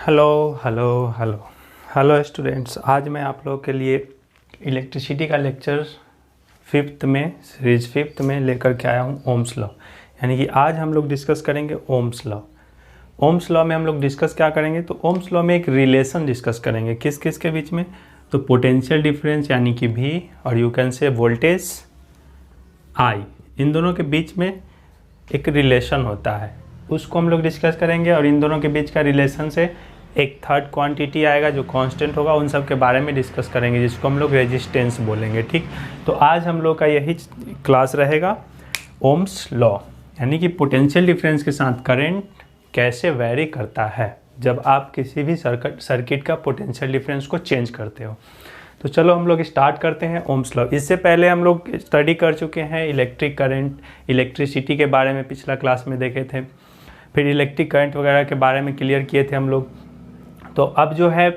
Hello hello hello hello students. आज मैं आप लोगों के लिए इलेक्ट्रिसिटी का लेक्चर सीरीज फिफ्थ में लेकर के आया हूँ ओम्स लॉ। यानी कि आज हम लोग डिस्कस करेंगे ओम्स लॉ। ओम्स लॉ में हम लोग डिस्कस क्या करेंगे, तो ओम्स लॉ में एक रिलेशन डिस्कस करेंगे किस किस के बीच में, तो पोटेंशियल डिफरेंस यानी कि V और यू कैन से वोल्टेज I, इन दोनों के बीच में एक रिलेशन होता है, उसको हम लोग डिस्कस करेंगे। और इन दोनों के बीच का रिलेशन से एक थर्ड क्वांटिटी आएगा जो कांस्टेंट होगा, उन सब के बारे में डिस्कस करेंगे जिसको हम लोग रेजिस्टेंस बोलेंगे। ठीक, तो आज हम लोग का यही क्लास रहेगा ओम्स लॉ, यानी कि पोटेंशियल डिफरेंस के साथ करंट कैसे वेरी करता है जब आप किसी भी सर्किट का पोटेंशियल डिफरेंस को चेंज करते हो। तो चलो हम लोग स्टार्ट करते हैं ओम्स लॉ। इससे पहले हम लोग स्टडी कर चुके हैं इलेक्ट्रिक करंट, इलेक्ट्रिसिटी के बारे में पिछला क्लास में देखे थे, फिर इलेक्ट्रिक करंट वगैरह के बारे में क्लियर किए थे हम लोग। तो अब जो है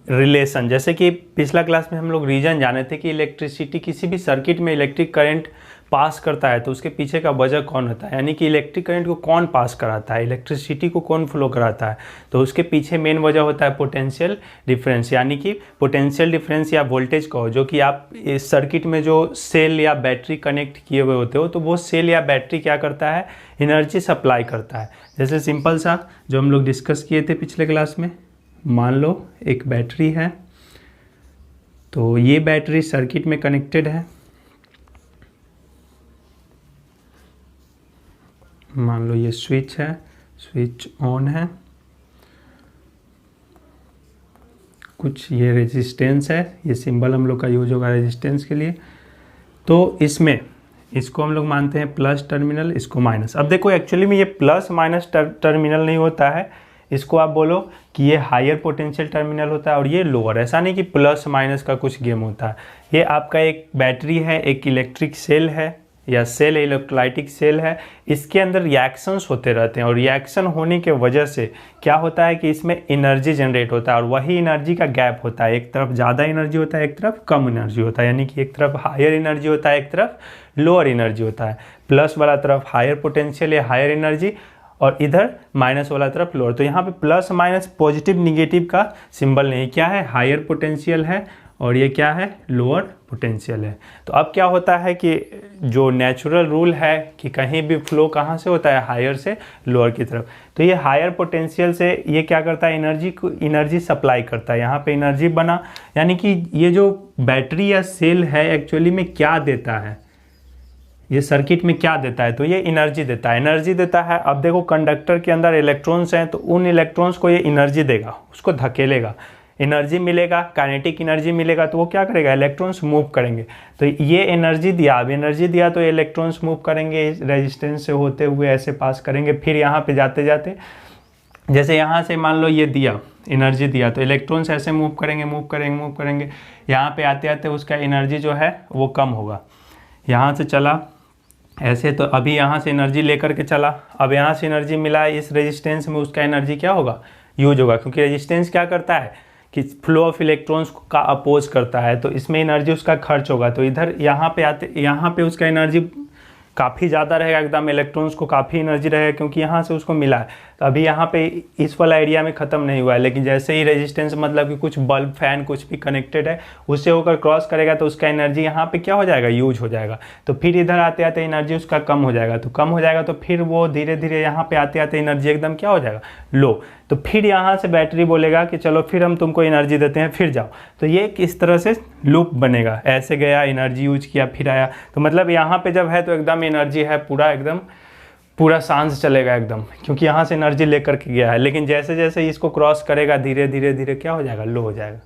रिलेशन, जैसे कि पिछला क्लास में हम लोग रीजन जाने थे कि इलेक्ट्रिसिटी किसी भी सर्किट में इलेक्ट्रिक करंट पास करता है तो उसके पीछे का वजह कौन होता है, यानी कि इलेक्ट्रिक करंट को कौन पास कराता है, इलेक्ट्रिसिटी को कौन फ्लो कराता है, तो उसके पीछे मेन वजह होता है पोटेंशियल डिफरेंस। यानी कि पोटेंशियल डिफरेंस या वोल्टेज कहो, जो कि आप इस सर्किट में जो सेल या बैटरी कनेक्ट किए हुए होते हो तो वो सेल या बैटरी क्या करता है, एनर्जी सप्लाई करता है। जैसे सिंपल सा जो हम लोग डिस्कस किए थे पिछले क्लास में, मान लो एक बैटरी है, तो ये बैटरी सर्किट में कनेक्टेड है, मान लो ये स्विच है, स्विच ऑन है, कुछ ये रेजिस्टेंस है, ये सिंबल हम लोग का यूज होगा रेजिस्टेंस के लिए। तो इसमें इसको हम लोग मानते हैं प्लस टर्मिनल, इसको माइनस। अब देखो एक्चुअली में ये प्लस माइनस टर्मिनल नहीं होता है, इसको आप बोलो कि ये हायर पोटेंशियल टर्मिनल होता है और ये लोअर। ऐसा नहीं कि प्लस माइनस का कुछ गेम होता है। ये आपका एक बैटरी है, एक इलेक्ट्रिक सेल है या सेल इलेक्ट्रोलाइटिक सेल है, इसके अंदर रिएक्शंस होते रहते हैं और रिएक्शन होने के वजह से क्या होता है कि इसमें एनर्जी जनरेट होता है और वही एनर्जी का गैप होता है, एक तरफ ज़्यादा एनर्जी होता है, एक तरफ कम एनर्जी होता है। यानी कि एक तरफ हायर एनर्जी होता है, एक तरफ लोअर एनर्जी होता है। प्लस वाला तरफ हायर पोटेंशियल या हायर एनर्जी और इधर माइनस वाला तरफ लोअर। तो यहाँ पे प्लस माइनस पॉजिटिव निगेटिव का सिंबल नहीं, क्या है, हायर पोटेंशियल है और ये क्या है, लोअर पोटेंशियल है। तो अब क्या होता है कि जो नेचुरल रूल है कि कहीं भी फ्लो कहाँ से होता है, हायर से लोअर की तरफ। तो ये हायर पोटेंशियल से ये क्या करता है, एनर्जी सप्लाई करता है। यहाँ पे एनर्जी बना, यानी कि ये जो बैटरी या सेल है एक्चुअली में क्या देता है, ये सर्किट में क्या देता है, तो ये एनर्जी देता है, एनर्जी देता है। अब देखो कंडक्टर के अंदर इलेक्ट्रॉन्स हैं, तो उन इलेक्ट्रॉन्स को ये एनर्जी देगा, उसको धकेलेगा, एनर्जी मिलेगा, काइनेटिक एनर्जी मिलेगा, तो वो क्या करेगा, इलेक्ट्रॉन्स मूव करेंगे। तो ये एनर्जी दिया, अब एनर्जी दिया तो इलेक्ट्रॉन्स मूव करेंगे, रेजिस्टेंस से होते हुए ऐसे पास करेंगे, फिर यहाँ पे जाते जाते जैसे यहाँ से मान लो ये दिया, एनर्जी दिया, तो इलेक्ट्रॉन्स ऐसे मूव करेंगे, मूव करेंगे, मूव करेंगे, यहाँ पे आते आते उसका एनर्जी जो है वो कम होगा। यहाँ से चला ऐसे, तो अभी यहाँ से एनर्जी लेकर के चला, अब यहाँ से एनर्जी मिला, इस रेजिस्टेंस में उसका एनर्जी क्या होगा, यूज होगा, क्योंकि रेजिस्टेंस क्या करता है कि फ्लो ऑफ इलेक्ट्रॉन्स का अपोज करता है, तो इसमें एनर्जी उसका खर्च होगा। तो इधर यहाँ पे आते, यहाँ पे उसका एनर्जी काफ़ी ज़्यादा रहेगा, एकदम इलेक्ट्रॉन्स को काफ़ी एनर्जी रहेगा क्योंकि यहाँ से उसको मिला है। तो अभी यहाँ पे इस वाला एरिया में ख़त्म नहीं हुआ है, लेकिन जैसे ही रेजिस्टेंस मतलब कि कुछ बल्ब फैन कुछ भी कनेक्टेड है उससे होकर क्रॉस करेगा तो उसका एनर्जी यहाँ पे क्या हो जाएगा, यूज हो जाएगा। तो फिर इधर आते आते एनर्जी उसका कम हो जाएगा, तो कम हो जाएगा तो फिर वो धीरे धीरे यहाँ पे आते आते एनर्जी एकदम क्या हो जाएगा, लो। तो फिर यहाँ से बैटरी बोलेगा कि चलो फिर हम तुमको एनर्जी देते हैं, फिर जाओ। तो ये किस तरह से लूप बनेगा, ऐसे गया, एनर्जी यूज किया, फिर आया, तो मतलब यहाँ पे जब है तो एकदम एनर्जी है, पूरा एकदम पूरा सांस चलेगा एकदम, क्योंकि यहाँ से एनर्जी लेकर के गया है। लेकिन जैसे जैसे इसको क्रॉस करेगा धीरे धीरे धीरे क्या हो जाएगा, लो हो जाएगा।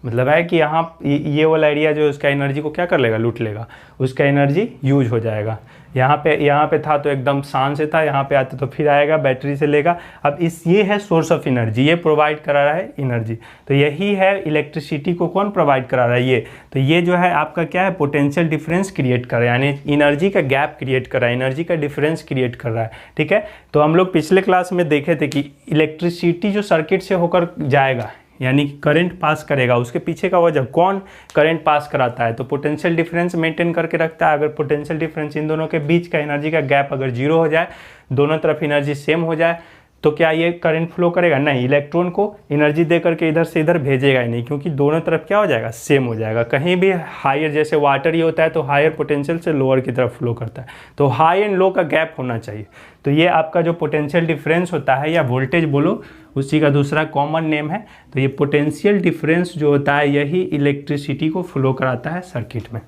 मतलब है कि यहाँ ये वाला एरिया जो उसका एनर्जी को क्या कर लेगा, लूट लेगा, उसका एनर्जी यूज हो जाएगा। यहाँ पे था तो एकदम शांत से था, यहाँ पे आते तो फिर आएगा, बैटरी से लेगा। अब ये है सोर्स ऑफ एनर्जी, ये प्रोवाइड करा रहा है एनर्जी। तो यही है इलेक्ट्रिसिटी को कौन प्रोवाइड करा रहा है, ये। तो ये जो है आपका क्या है, पोटेंशियल डिफरेंस क्रिएट कर रहा है, यानी एनर्जी का गैप क्रिएट कर रहा है, एनर्जी का डिफरेंस क्रिएट कर रहा है। ठीक है, तो हम लोग पिछले क्लास में देखे थे कि इलेक्ट्रिसिटी जो सर्किट से होकर जाएगा, यानी करंट पास करेगा, उसके पीछे का वजह कौन करंट पास कराता है, तो पोटेंशियल डिफरेंस मेंटेन करके रखता है। अगर पोटेंशियल डिफरेंस इन दोनों के बीच का एनर्जी का गैप अगर जीरो हो जाए, दोनों तरफ एनर्जी सेम हो जाए, तो क्या ये करंट फ्लो करेगा? नहीं, इलेक्ट्रॉन को एनर्जी दे करके इधर से इधर भेजेगा ही नहीं, क्योंकि दोनों तरफ क्या हो जाएगा? सेम हो जाएगा। कहीं भी हायर, जैसे वाटर ही होता है तो हायर पोटेंशियल से लोअर की तरफ फ्लो करता है, तो हाई एंड लो का गैप होना चाहिए। तो ये आपका जो पोटेंशियल डिफरेंस होता है, या वोल्टेज बोलो, उसी का दूसरा कॉमन नेम है। तो ये पोटेंशियल डिफरेंस जो होता है, यही इलेक्ट्रिसिटी को फ्लो कराता है सर्किट में।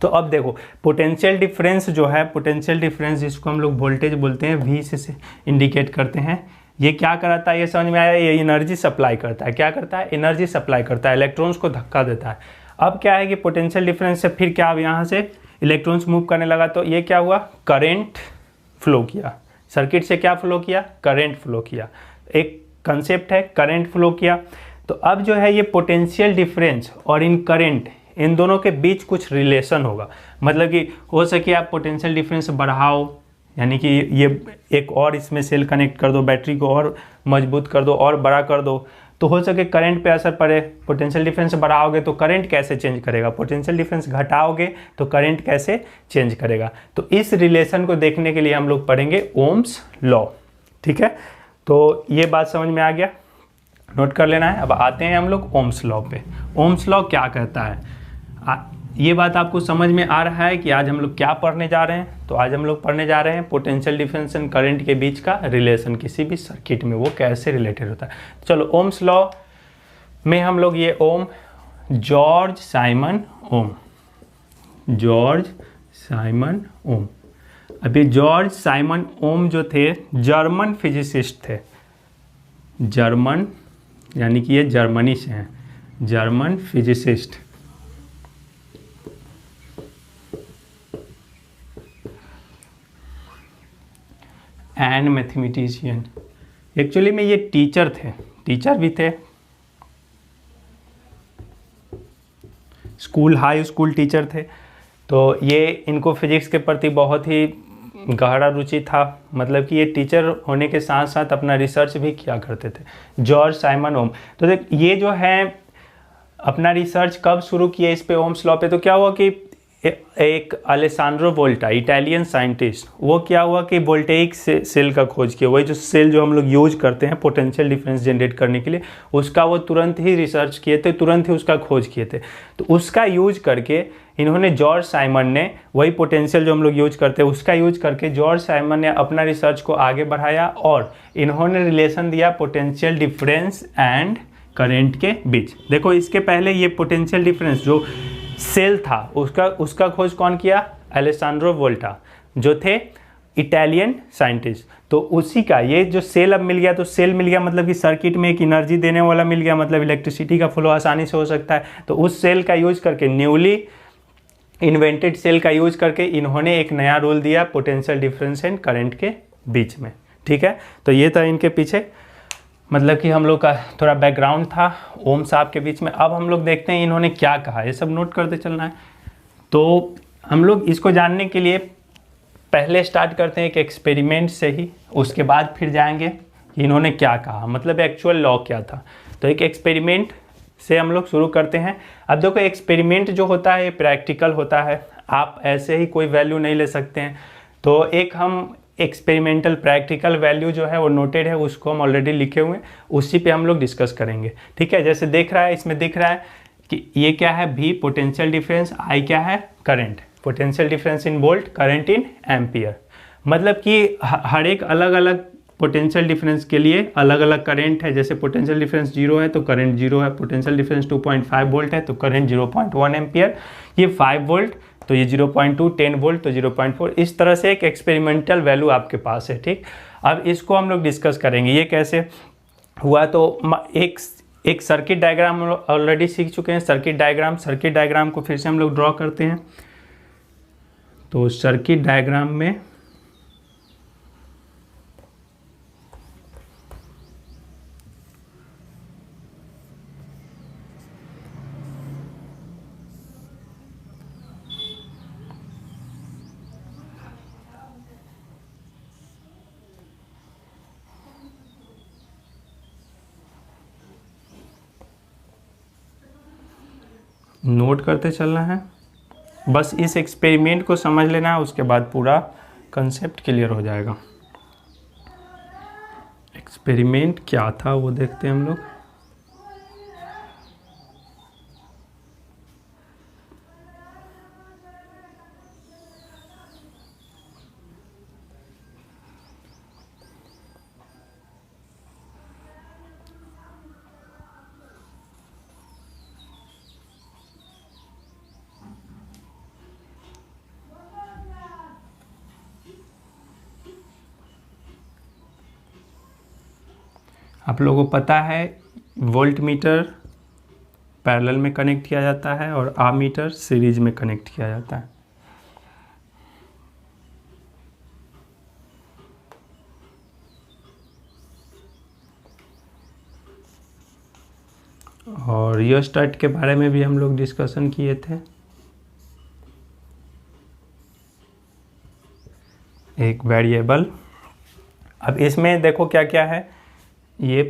तो अब देखो, पोटेंशियल डिफरेंस जो है, पोटेंशियल डिफरेंस जिसको हम लोग वोल्टेज बोलते हैं, V से इंडिकेट करते हैं, ये क्या कराता है? ये समझ में आया? ये एनर्जी सप्लाई करता है। क्या करता है? एनर्जी सप्लाई करता है, इलेक्ट्रॉन्स को धक्का देता है। अब क्या है कि पोटेंशियल डिफरेंस से फिर क्या, अब यहाँ से इलेक्ट्रॉन्स मूव करने लगा, तो ये क्या हुआ? करंट फ्लो किया सर्किट से। क्या फ्लो किया? करंट फ्लो किया। एक कंसेप्ट है, करंट फ्लो किया। तो अब जो है ये पोटेंशियल डिफरेंस और इन करंट, इन दोनों के बीच कुछ रिलेशन होगा। मतलब कि हो सके आप पोटेंशियल डिफरेंस बढ़ाओ, यानी कि ये एक और इसमें सेल कनेक्ट कर दो, बैटरी को और मजबूत कर दो और बड़ा कर दो, तो हो सके करंट पे असर पड़े। पोटेंशियल डिफरेंस बढ़ाओगे तो करंट कैसे चेंज करेगा? पोटेंशियल डिफरेंस घटाओगे तो करंट कैसे चेंज करेगा? तो इस रिलेशन को देखने के लिए हम लोग पढ़ेंगे ओम्स लॉ। ठीक है, तो ये बात समझ में आ गया, नोट कर लेना है। अब आते हैं हम लोग ओम्स लॉ पे। ओम्स लॉ क्या कहता है? ये बात आपको समझ में आ रहा है कि आज हम लोग क्या पढ़ने जा रहे हैं? तो आज हम लोग पढ़ने जा रहे हैं पोटेंशियल डिफरेंस एंड करंट के बीच का रिलेशन, किसी भी सर्किट में वो कैसे रिलेटेड होता है। चलो, ओम्स लॉ में हम लोग ये ओम, जॉर्ज साइमन ओम, जॉर्ज साइमन ओम। अभी जॉर्ज साइमन ओम जो थे, जर्मन फिजिसिस्ट थे। जर्मन, यानी कि ये जर्मनी से हैं, German physicist. And mathematician. Actually में ये टीचर थे, टीचर भी थे, स्कूल, हाई स्कूल टीचर थे। तो ये इनको फिजिक्स के प्रति बहुत ही गहरा रुचि था। मतलब कि ये टीचर होने के साथ साथ अपना रिसर्च भी किया करते थे, जॉर्ज साइमन ओम। तो देख, ये जो है अपना रिसर्च कब शुरू किया इस पे, ओम्स लॉ पे? तो क्या हुआ कि एक अलेसांड्रो वोल्टा, इटालियन साइंटिस्ट, वो क्या हुआ कि वोल्टेइक सेल का खोज किया। वही जो सेल जो हम लोग यूज करते हैं पोटेंशियल डिफरेंस जनरेट करने के लिए, उसका वो तुरंत ही रिसर्च किए थे, तुरंत ही उसका खोज किए थे। तो उसका यूज करके इन्होंने, जॉर्ज साइमन ने, वही पोटेंशियल जो हम लोग यूज करते हैं उसका यूज करके जॉर्ज साइमन ने अपना रिसर्च को आगे बढ़ाया, और इन्होंने रिलेशन दिया पोटेंशियल डिफरेंस एंड करेंट के बीच। देखो, इसके पहले ये पोटेंशियल डिफरेंस जो सेल था उसका खोज कौन किया? अलेसांड्रो वोल्टा, जो थे इटालियन साइंटिस्ट। तो उसी का ये जो सेल अब मिल गया, तो सेल मिल गया मतलब कि सर्किट में एक एनर्जी देने वाला मिल गया, मतलब इलेक्ट्रिसिटी का फ्लो आसानी से हो सकता है। तो उस सेल का यूज करके, न्यूली इन्वेंटेड सेल का यूज करके इन्होंने एक नया रूल दिया पोटेंशियल डिफरेंस एंड करंट के बीच में। ठीक है, तो ये था इनके पीछे, मतलब कि हम लोग का थोड़ा बैकग्राउंड था ओम साहब के बीच में। अब हम लोग देखते हैं इन्होंने क्या कहा, ये सब नोट करते चलना है। तो हम लोग इसको जानने के लिए पहले स्टार्ट करते हैं एक एक्सपेरिमेंट से ही, उसके बाद फिर जाएंगे कि इन्होंने क्या कहा, मतलब एक्चुअल लॉ क्या था। तो एक एक्सपेरिमेंट से हम लोग शुरू करते हैं। अब देखो, एक्सपेरिमेंट जो होता है ये प्रैक्टिकल होता है, आप ऐसे ही कोई वैल्यू नहीं ले सकते हैं। तो एक हम एक्सपेरिमेंटल प्रैक्टिकल वैल्यू जो है वो नोटेड है, उसको हम ऑलरेडी लिखे हुए हैं, उसी पे हम लोग डिस्कस करेंगे। ठीक है, जैसे देख रहा है, इसमें दिख रहा है कि ये क्या है, V पोटेंशियल डिफरेंस, I क्या है, current. Potential difference in volt, current in ampere. मतलब कि हर एक अलग अलग पोटेंशियल डिफरेंस के लिए अलग अलग करंट है। जैसे पोटेंशियल डिफरेंस 0 है तो करंट 0 है, पोटेंशियल डिफरेंस 2.5 वोल्ट है तो करंट 0.1 एम्पियर, ये 5 वोल्ट तो ये 0.2, 10 वोल्ट तो 0.4। इस तरह से एक एक्सपेरिमेंटल वैल्यू आपके पास है। ठीक, अब इसको हम लोग डिस्कस करेंगे ये कैसे हुआ। तो एक सर्किट डायग्राम ऑलरेडी सीख चुके हैं, सर्किट डायग्राम को फिर से हम लोग ड्रॉ करते हैं। तो सर्किट डायग्राम में नोट करते चलना है, बस इस एक्सपेरिमेंट को समझ लेना है, उसके बाद पूरा कंसेप्ट क्लियर हो जाएगा। एक्सपेरिमेंट क्या था वो देखते हैं हम लोग। आप लोगों को पता है वोल्ट मीटर पैरेलल में कनेक्ट किया जाता है और आमीटर सीरीज में कनेक्ट किया जाता है। और रियोस्टेट के बारे में भी हम लोग डिस्कशन किए थे। एक वेरिएबल, अब इसमें देखो क्या क्या है। ये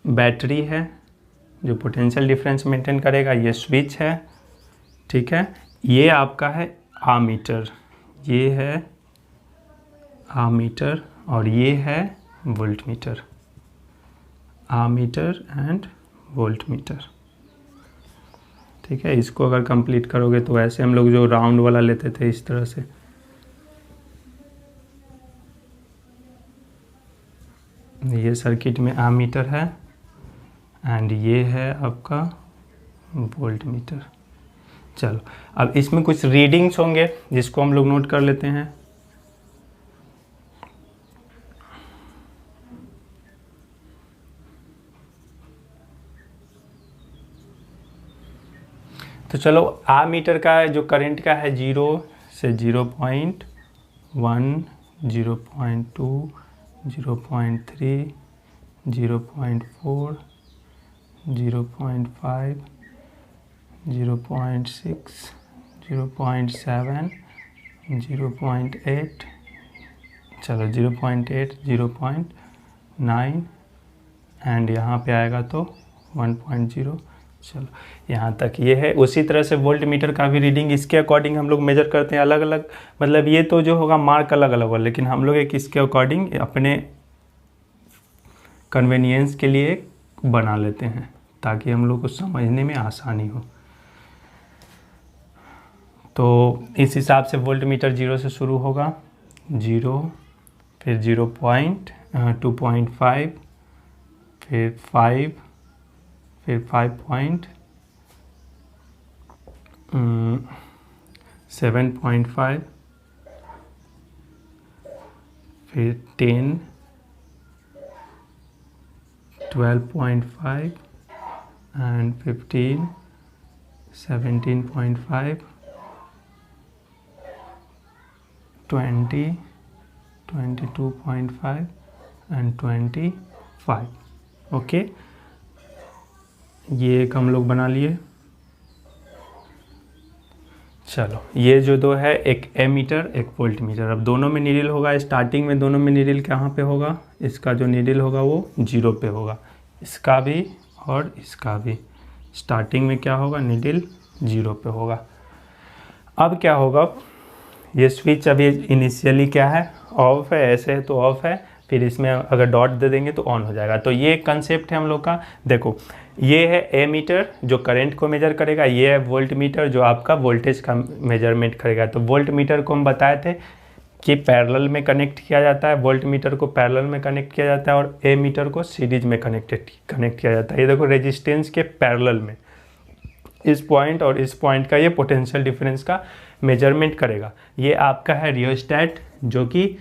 बैटरी है जो पोटेंशियल डिफरेंस मेंटेन करेगा, ये स्विच है, ठीक है। ये आपका है आमीटर, ये है आमीटर और ये है volt meter, ammeter and volt meter, ठीक है। इसको अगर कंप्लीट करोगे तो ऐसे हम लोग जो राउंड वाला लेते थे इस तरह से, ये सर्किट में आमीटर है एंड ये है आपका वोल्ट मीटर। चलो अब इसमें कुछ रीडिंग्स होंगे जिसको हम लोग नोट कर लेते हैं। तो चलो आमीटर का जो करंट का है 0 से 0.1, 0.2, 0.3, 0.4, 0.5, 0.6, 0.7, 0.8, चलो 0.8, 0.9 एंड यहाँ पे आएगा तो 1.0। चलो यहाँ तक ये है। उसी तरह से वोल्ट मीटर का भी रीडिंग इसके अकॉर्डिंग हम लोग मेजर करते हैं, अलग अलग, मतलब ये तो जो होगा मार्क अलग अलग होगा, लेकिन हम लोग एक इसके अकॉर्डिंग अपने कन्वीनियंस के लिए बना लेते हैं ताकि हम लोग को समझने में आसानी हो। तो इस हिसाब से वोल्ट मीटर 0 से शुरू होगा, 0, फिर 2.5, फिर 5, फिर 7.5, फिर 10, 12.5 एंड 15, 17.5, 20, 22.5 एंड 25। ओके, ये एक हम लोग बना लिए। चलो ये जो दो है, एक एमीटर एक वोल्ट मीटर, अब दोनों में नीडल होगा। स्टार्टिंग में दोनों में नीडल कहाँ पे होगा? इसका जो नीडल होगा वो 0 पे होगा, इसका भी और इसका भी। स्टार्टिंग में क्या होगा? नीडल 0 पे होगा। अब क्या होगा? ये स्विच अभी इनिशियली क्या है? ऑफ है, ऐसे है तो ऑफ है, फिर इसमें अगर डॉट दे देंगे तो ऑन हो जाएगा। तो ये कंसेप्ट है हम लोग का। देखो ये है एमीटर जो करंट को मेजर करेगा, ये है वोल्ट मीटर जो आपका वोल्टेज का मेजरमेंट करेगा। तो वोल्ट मीटर को हम बताए थे कि पैरेलल में कनेक्ट किया जाता है, वोल्ट मीटर को पैरेलल में कनेक्ट किया जाता है और ए मीटर को सीरीज में कनेक्ट किया जाता है। ये देखो रेजिस्टेंस के पैरेलल में इस पॉइंट और इस पॉइंट का ये पोटेंशियल डिफरेंस का मेजरमेंट करेगा। ये आपका है रियोस्टेट जो कि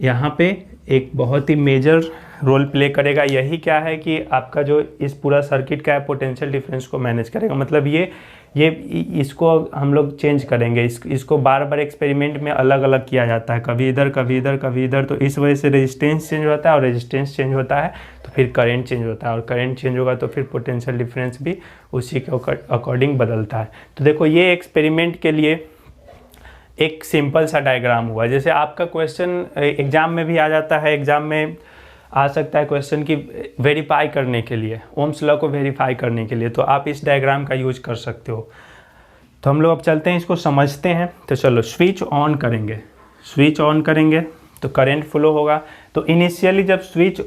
यहाँ पे एक बहुत ही मेजर रोल प्ले करेगा। यही क्या है कि आपका जो इस पूरा सर्किट का है पोटेंशियल डिफरेंस को मैनेज करेगा। मतलब ये इसको हम लोग चेंज करेंगे, इसको बार बार एक्सपेरिमेंट में अलग अलग किया जाता है, कभी इधर कभी इधर कभी इधर। तो इस वजह से रेजिस्टेंस चेंज होता है और रेजिस्टेंस चेंज होता है तो फिर करंट चेंज होता है और करंट चेंज होगा तो फिर पोटेंशियल डिफरेंस भी उसी के अकॉर्डिंग बदलता है। तो देखो ये एक्सपेरिमेंट के लिए एक सिंपल सा डायग्राम हुआ। जैसे आपका क्वेश्चन एग्जाम में भी आ जाता है, एग्जाम में आ सकता है क्वेश्चन की वेरीफाई करने के लिए, ओम्स लॉ को वेरीफाई करने के लिए, तो आप इस डायग्राम का यूज कर सकते हो। तो हम लोग अब चलते हैं, इसको समझते हैं। तो चलो स्विच ऑन करेंगे। स्विच ऑन करेंगे तो करंट फ्लो होगा। तो इनिशियली जब स्विच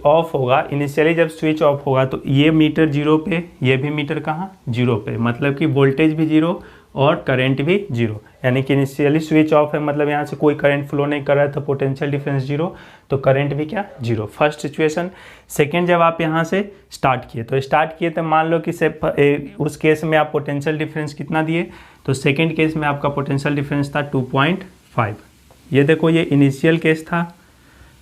ऑफ होगा तो ये मीटर जीरो पे, ये भी मीटर कहाँ जीरो पे, मतलब कि वोल्टेज भी जीरो और करंट भी जीरो, यानी कि इनिशियली स्विच ऑफ है, मतलब यहाँ से कोई करंट फ्लो नहीं कर रहा है, तो पोटेंशियल डिफरेंस जीरो, तो करंट भी क्या जीरो, फर्स्ट सिचुएशन। सेकेंड, जब आप यहाँ से स्टार्ट किए तो मान लो कि उस केस में आप पोटेंशियल डिफरेंस कितना दिए, तो सेकेंड केस में आपका पोटेंशियल डिफरेंस था 2.5। ये देखो ये इनिशियल केस था।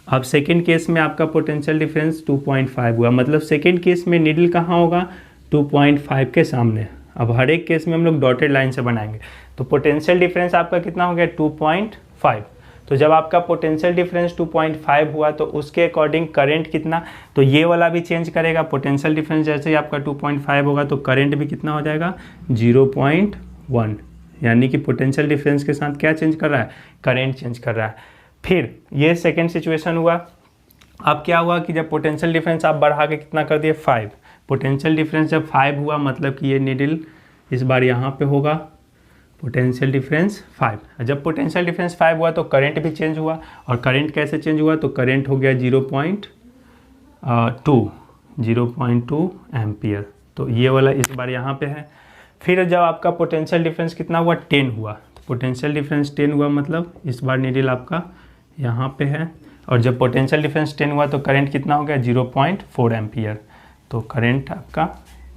अब सेकेंड केस में आपका पोटेंशियल डिफरेंस 2.5 हुआ, मतलब सेकेंड केस में नीडल कहाँ होगा 2.5 के सामने। अब हर एक केस में हम लोग डॉटेड लाइन से बनाएंगे, तो पोटेंशियल डिफरेंस आपका कितना हो गया 2.5। तो जब आपका पोटेंशियल डिफरेंस 2.5 हुआ तो उसके अकॉर्डिंग करंट कितना, तो ये वाला भी चेंज करेगा। पोटेंशियल डिफरेंस जैसे ही आपका 2.5 होगा तो करंट भी कितना हो जाएगा 0.1, यानी कि पोटेंशियल डिफरेंस के साथ क्या चेंज कर रहा है, करंट चेंज कर रहा है। फिर ये सेकेंड सिचुएशन हुआ। अब क्या हुआ कि जब पोटेंशियल डिफरेंस आप बढ़ा के कितना कर दिए 5, पोटेंशियल डिफरेंस जब 5 हुआ मतलब कि ये नीडल इस बार यहाँ पे होगा, पोटेंशियल डिफरेंस 5। जब पोटेंशियल डिफरेंस 5 हुआ तो करंट भी चेंज हुआ, और करंट कैसे चेंज हुआ, तो करंट हो गया 0.2 एम्पियर, तो ये वाला इस बार यहाँ पे है। फिर जब आपका पोटेंशियल डिफरेंस कितना हुआ 10 हुआ, तो पोटेंशियल डिफरेंस 10 हुआ मतलब इस बार नीडल आपका यहाँ पे है, और जब पोटेंशियल डिफरेंस 10 हुआ तो करंट कितना हो गया 0.4 एम्पियर, तो करंट आपका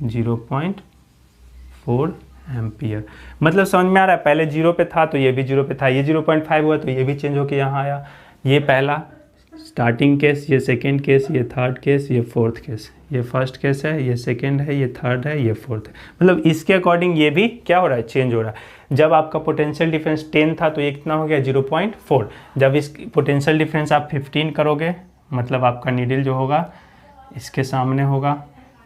0.4 एम्पियर। मतलब समझ में आ रहा है, पहले जीरो पे था तो ये भी जीरो पे था, ये 0.5 हुआ तो ये भी चेंज होके यहाँ आया। ये पहला स्टार्टिंग केस, ये सेकेंड केस, ये थर्ड केस, ये फोर्थ केस, ये फर्स्ट केस है, ये सेकेंड है, ये थर्ड है, ये फोर्थ है, मतलब इसके अकॉर्डिंग ये भी क्या हो रहा है, चेंज हो रहा है। जब आपका पोटेंशियल डिफरेंस 10 था तो ये कितना हो गया 0.4। जब इस पोटेंशियल डिफरेंस आप 15 करोगे मतलब आपका नीडल जो होगा इसके सामने होगा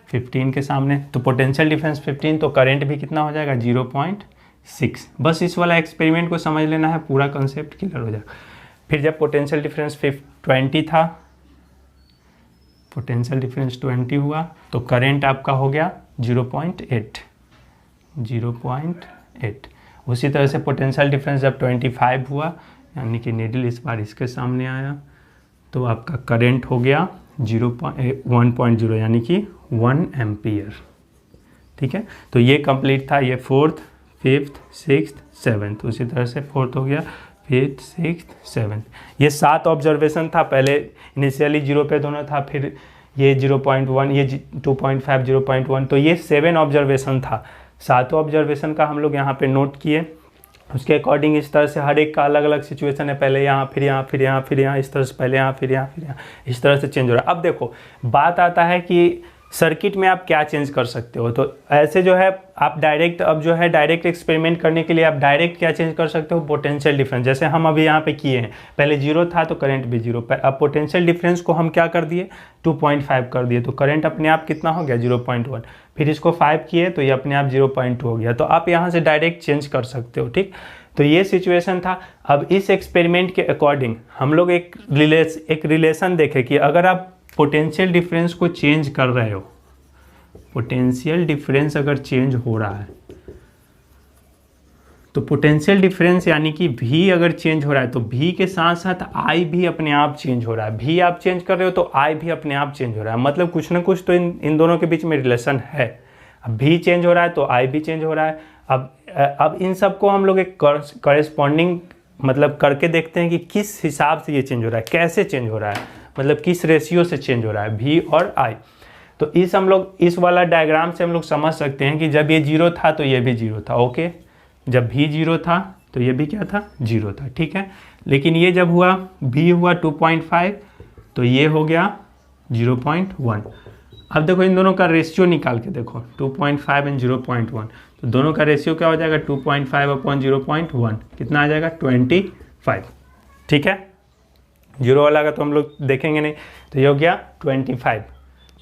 15 के सामने, तो पोटेंशियल डिफरेंस 15, तो करंट भी कितना हो जाएगा 0.6। बस इस वाला एक्सपेरिमेंट को समझ लेना है, पूरा कंसेप्ट क्लियर हो जाएगा। फिर जब पोटेंशियल डिफरेंस 20 था, पोटेंशियल डिफरेंस 20 हुआ तो करंट आपका हो गया 0.8। उसी तरह से पोटेंशियल डिफरेंस जब 25 हुआ, यानी कि नीडल इस बार इसके सामने आया, तो आपका करंट हो गया 1.0, यानी कि 1 एम्पियर। ठीक है, तो ये कंप्लीट था, ये फोर्थ, फिफ्थ, सिक्स्थ, सेवन्थ। उसी तरह से फोर्थ हो गया, फिफ्थ, सिक्स्थ, सेवन्थ। ये 7 ऑब्जर्वेशन था। पहले इनिशियली 0 पे दोनों था, फिर ये 0.1, ये 2.5, 0.1, तो ये 7 ऑब्जर्वेशन था। 7 ऑब्जर्वेशन का हम लोग यहाँ पे नोट किए। उसके अकॉर्डिंग इस तरह से हर एक का अलग अलग सिचुएशन है, पहले यहाँ, फिर यहाँ, फिर यहाँ, फिर यहाँ, इस तरह से पहले यहाँ, फिर यहाँ, फिर यहाँ, इस तरह से चेंज हो रहा है। अब देखो बात आता है कि सर्किट में आप क्या चेंज कर सकते हो। तो ऐसे जो है आप डायरेक्ट, अब जो है डायरेक्ट एक्सपेरिमेंट करने के लिए आप डायरेक्ट क्या चेंज कर सकते हो, पोटेंशियल डिफरेंस। जैसे हम अभी यहाँ पे किए हैं, पहले 0 था तो करंट भी 0, अब पोटेंशियल डिफरेंस को हम क्या कर दिए 2.5 कर दिए, तो करंट अपने आप कितना हो गया 0.1। फिर इसको 5 किए तो ये अपने आप 0.2 हो गया। तो आप यहाँ से डायरेक्ट चेंज कर सकते हो। ठीक, तो ये सिचुएशन था। अब इस एक्सपेरिमेंट के अकॉर्डिंग हम लोग एक रिलेशन देखें कि अगर आप पोटेंशियल डिफरेंस को चेंज कर रहे हो, पोटेंशियल डिफरेंस अगर चेंज हो रहा है तो पोटेंशियल डिफरेंस यानी कि V अगर चेंज हो रहा है तो V के साथ साथ I भी अपने आप चेंज हो रहा है। V आप चेंज कर रहे हो तो I भी अपने आप चेंज हो रहा है, मतलब कुछ ना कुछ तो इन दोनों के बीच में रिलेशन है। अब V चेंज हो रहा है तो I भी चेंज हो रहा है। अब इन सबको हम लोग एक कॉरेस्पॉन्डिंग मतलब करके देखते हैं कि किस हिसाब से ये चेंज हो रहा है, कैसे चेंज हो रहा है, मतलब किस रेशियो से चेंज हो रहा है V और I। तो हम लोग इस वाला डायग्राम से हम लोग समझ सकते हैं कि जब ये 0 था तो ये भी 0 था। ओके, जब V 0 था तो ये भी क्या था 0 था। ठीक है, लेकिन ये जब हुआ V हुआ 2.5 तो ये हो गया 0.1। अब देखो इन दोनों का रेशियो निकाल के देखो, 2.5 एंड 0.1, तो दोनों का रेशियो क्या हो जाएगा 2.5/0.1, कितना आ जाएगा 25। ठीक है, 0 वाला का तो हम लोग देखेंगे नहीं, तो ये हो गया 25।